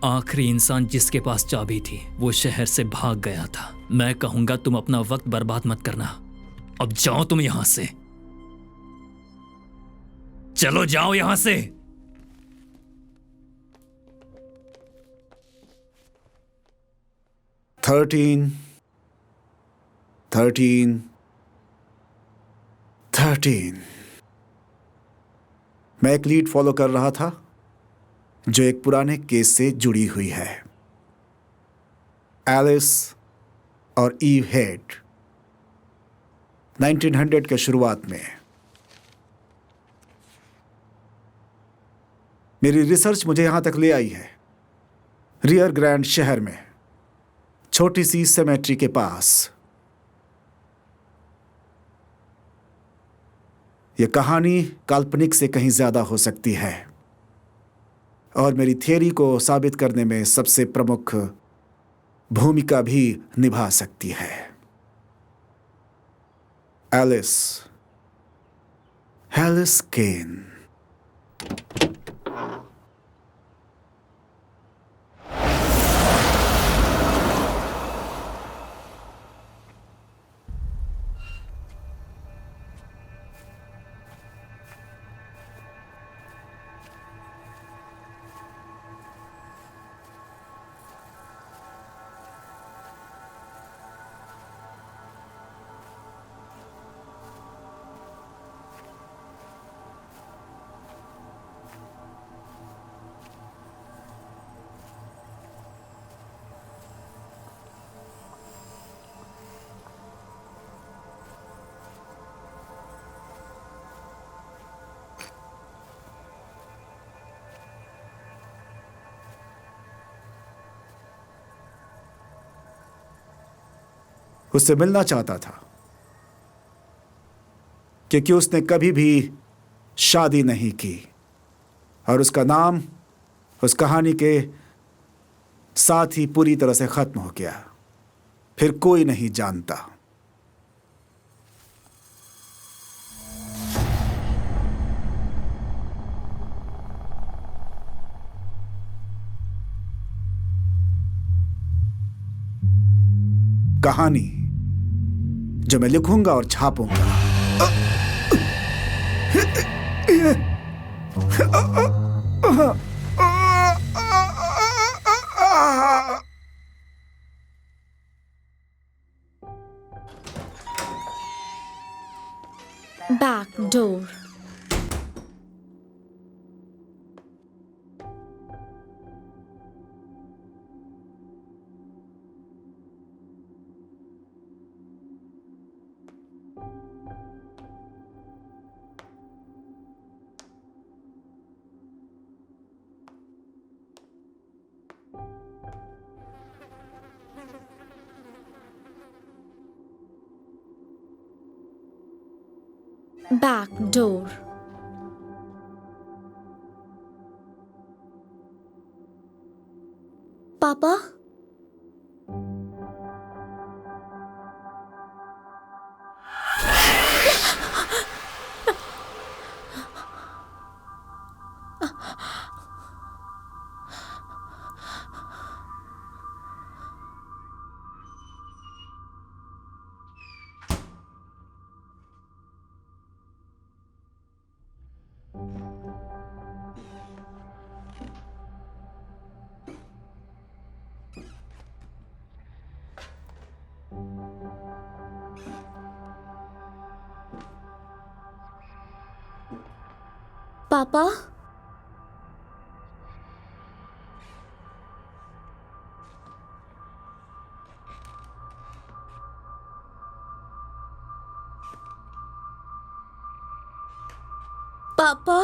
आखिरी इंसान जिसके पास चाबी थी वो शहर से भाग गया था। मैं कहूंगा तुम अपना वक्त बर्बाद मत करना। अब जाओ तुम यहां से, चलो जाओ यहां से। थर्टीन 13 मैं एक लीड फॉलो कर रहा था जो एक पुराने केस से जुड़ी हुई है। एलिस और ईव हेड 1900 के शुरुआत में। मेरी रिसर्च मुझे यहां तक ले आई है। रियर ग्रैंड शहर में छोटी सी सेमेट्री के पास। यह कहानी काल्पनिक से कहीं ज्यादा हो सकती है, और मेरी थियरी को साबित करने में सबसे प्रमुख भूमिका भी निभा सकती है। एलिस केन। उससे मिलना चाहता था, क्योंकि उसने कभी भी शादी नहीं की और उसका नाम उस कहानी के साथ ही पूरी तरह से खत्म हो गया। फिर कोई नहीं जानता। कहानी जो मैं लिखूंगा और छापूंगा, Back door. Back door. पापा, पापा, पापा,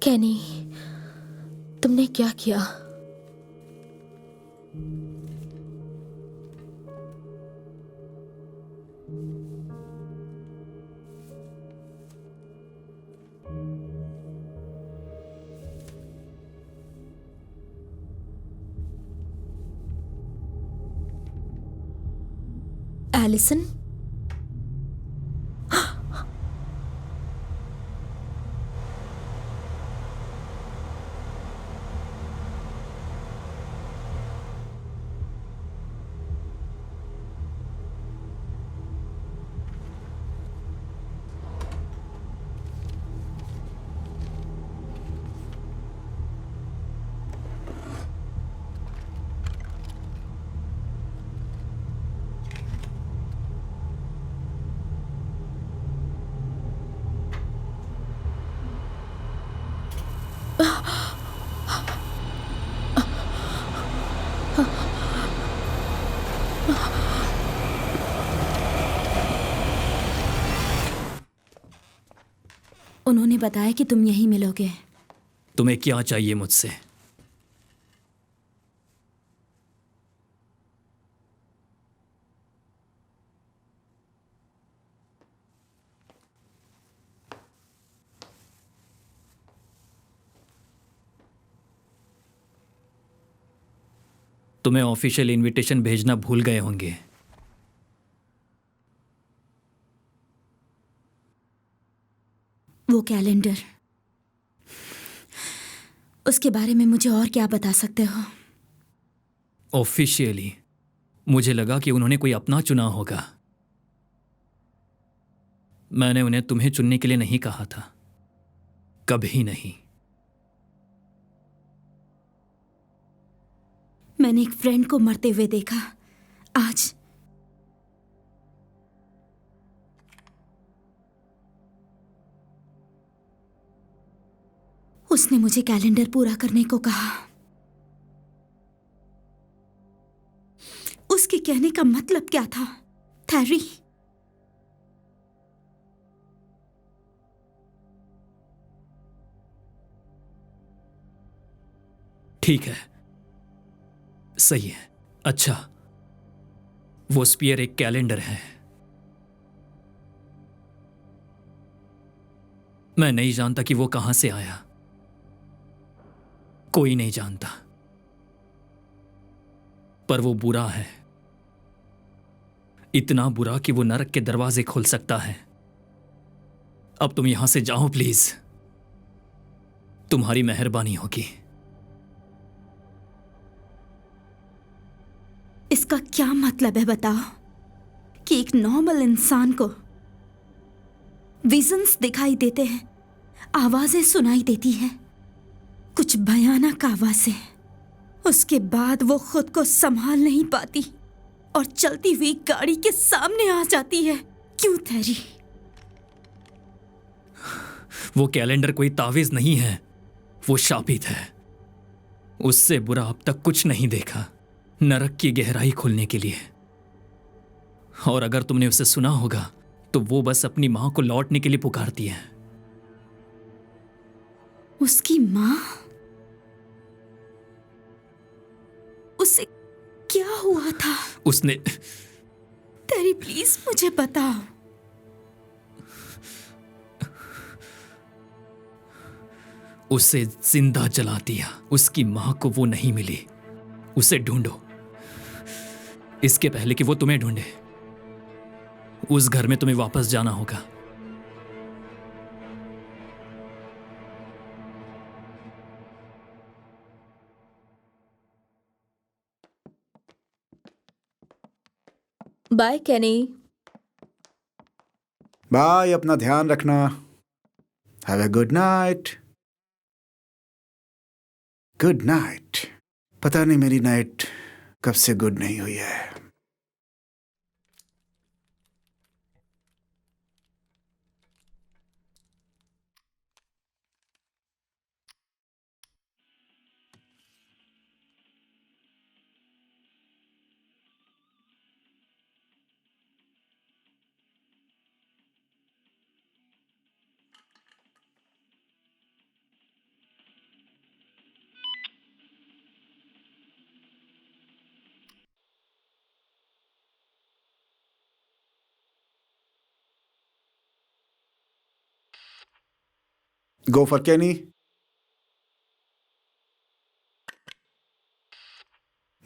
कैनी, तुमने क्या किया? एलिसन? उन्होंने बताया कि तुम यहीं मिलोगे। तुम्हें क्या चाहिए मुझसे? तुम्हें ऑफिशियल इनविटेशन भेजना भूल गए होंगे। वो कैलेंडर, उसके बारे में मुझे और क्या बता सकते हो? ऑफिशियली मुझे लगा कि उन्होंने कोई अपना चुना होगा। मैंने उन्हें तुम्हें चुनने के लिए नहीं कहा था, कभी नहीं। मैंने एक फ्रेंड को मरते हुए देखा आज। उसने मुझे कैलेंडर पूरा करने को कहा। उसके कहने का मतलब क्या था, थैरी? ठीक है, सही है। अच्छा, वो स्पीयर एक कैलेंडर है। मैं नहीं जानता कि वो कहां से आया, कोई नहीं जानता, पर वो बुरा है, इतना बुरा कि वो नरक के दरवाजे खोल सकता है। अब तुम यहां से जाओ प्लीज, तुम्हारी मेहरबानी होगी। इसका क्या मतलब है बताओ? कि एक नॉर्मल इंसान को विजन्स दिखाई देते हैं, आवाजें सुनाई देती हैं, कुछ भयानक आवाजें। उसके बाद वो खुद को संभाल नहीं पाती और चलती हुई गाड़ी के सामने आ जाती है। क्यों थैरी? वो कैलेंडर कोई तावीज नहीं है, वो शापित है। उससे बुरा अब तक कुछ नहीं देखा, नरक की गहराई खुलने के लिए। और अगर तुमने उसे सुना होगा तो वो बस अपनी मां को लौटने के लिए पुकारती है। उसकी मां? उसे क्या हुआ था? उसने तेरी प्लीज मुझे बताओ। उसे जिंदा जला दिया। उसकी मां को वो नहीं मिली। उसे ढूंढो, इसके पहले कि वो तुम्हें ढूंढे। उस घर में तुम्हें वापस जाना होगा। बाय कैनी। बाय, अपना ध्यान रखना। Have a good night. Good night. पता नहीं मेरी नाइट कब से गुड नहीं हुई है। Go for Kenny.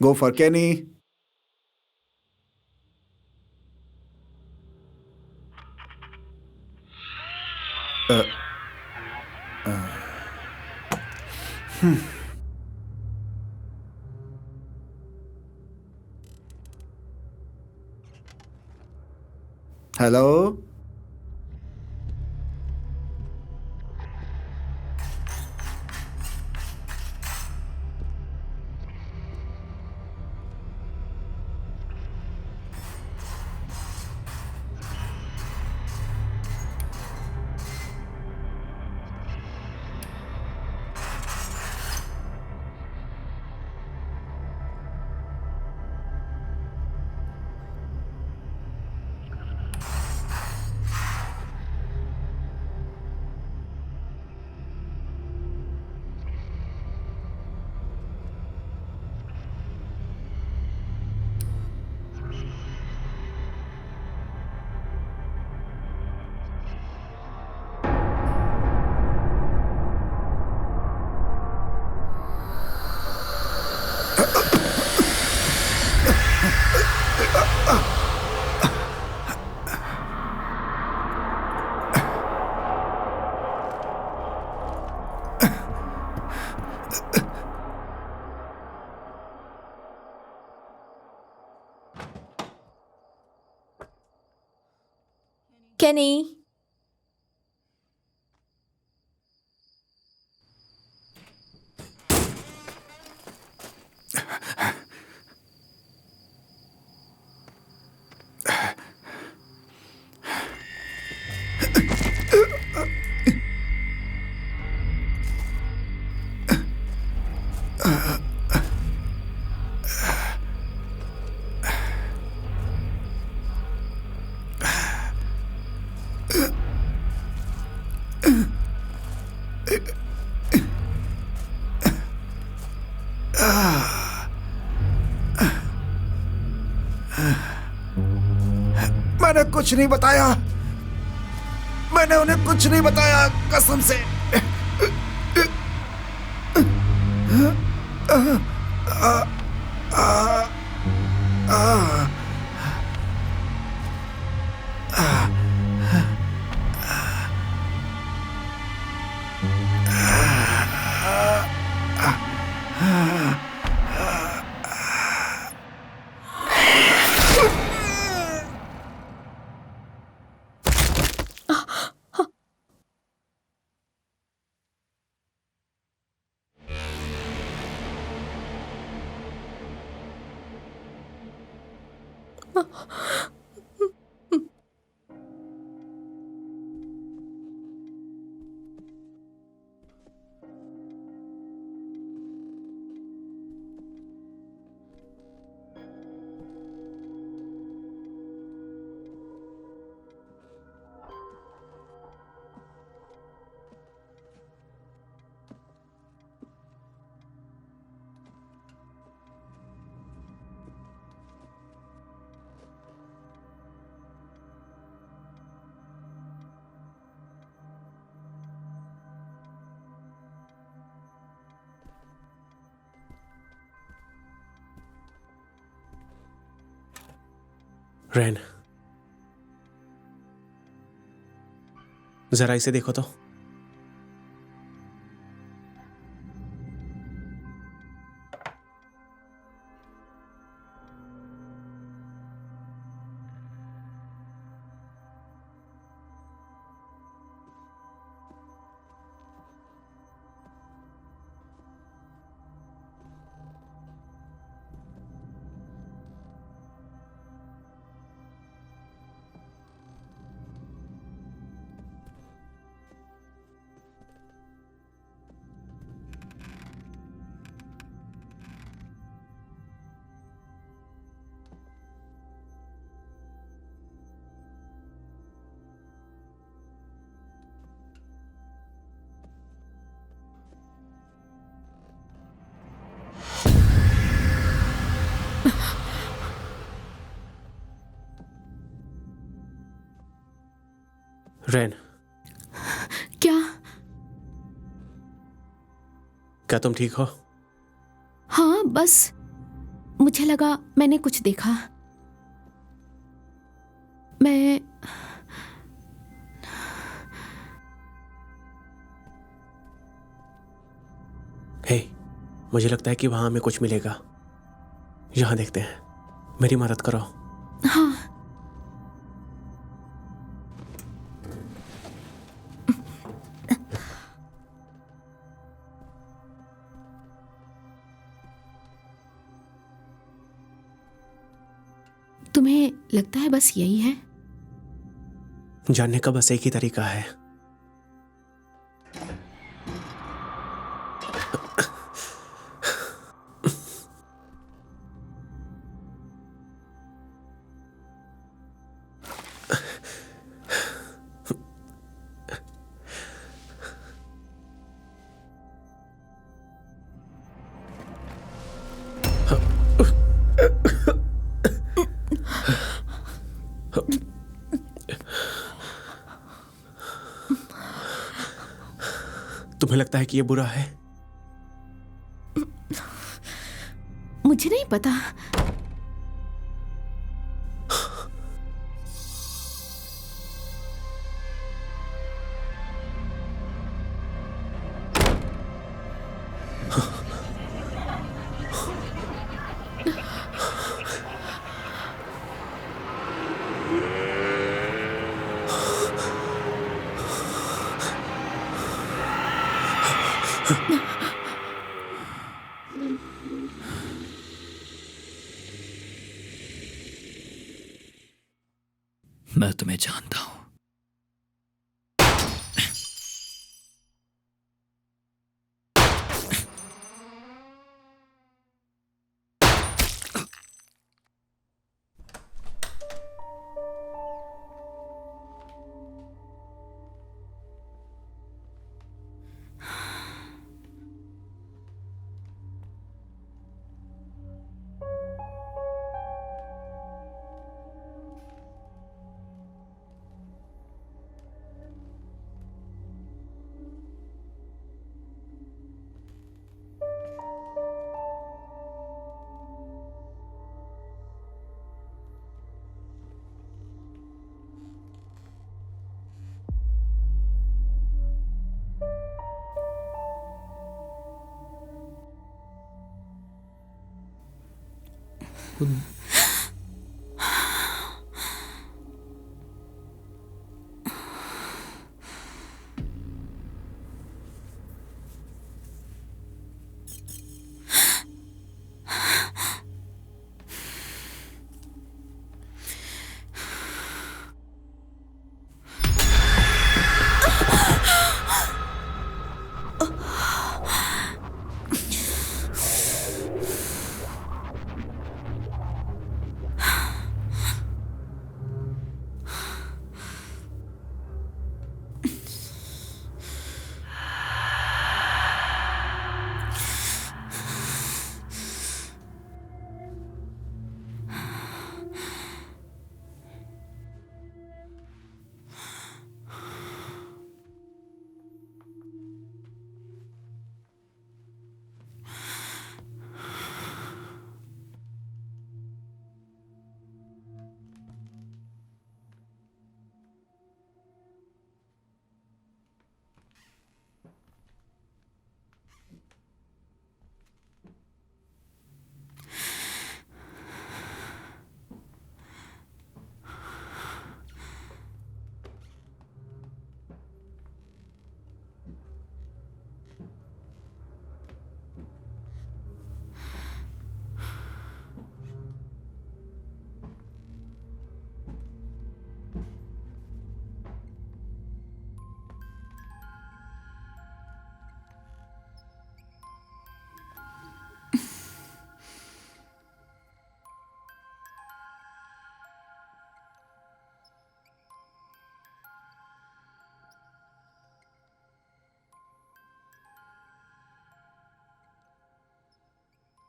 Go for Kenny. Hello? Kenny. मैंने कुछ नहीं बताया। मैंने उन्हें कुछ नहीं बताया, कसम से। रैन, जरा इसे देखो तो। रैन, क्या? क्या तुम ठीक हो? हाँ, बस मुझे लगा मैंने कुछ देखा। मैं हे, मुझे लगता है कि वहां हमें कुछ मिलेगा। यहाँ देखते हैं। मेरी मदद करो। हाँ। तुम्हें लगता है बस यही है? जानने का बस एक ही तरीका है। तुम्हें लगता है कि ये बुरा है? मुझे नहीं पता। मैं तुम्हें जानता हूं।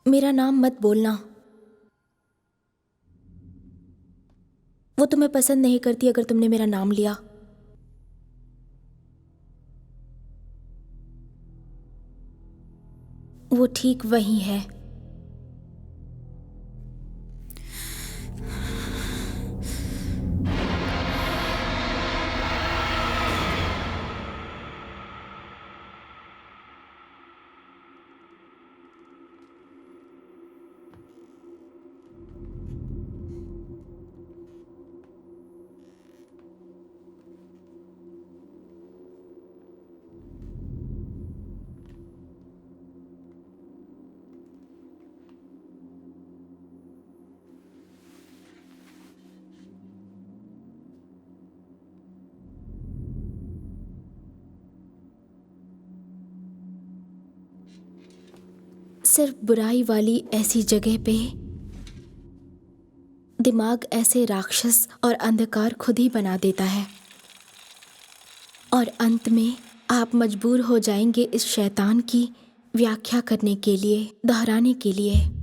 मेरा नाम मत बोलना। वो तुम्हें पसंद नहीं करती अगर तुमने मेरा नाम लिया। वो ठीक वही है। सिर्फ बुराई वाली ऐसी जगह पे दिमाग ऐसे राक्षस और अंधकार खुद ही बना देता है, और अंत में आप मजबूर हो जाएंगे इस शैतान की व्याख्या करने के लिए, दोहराने के लिए।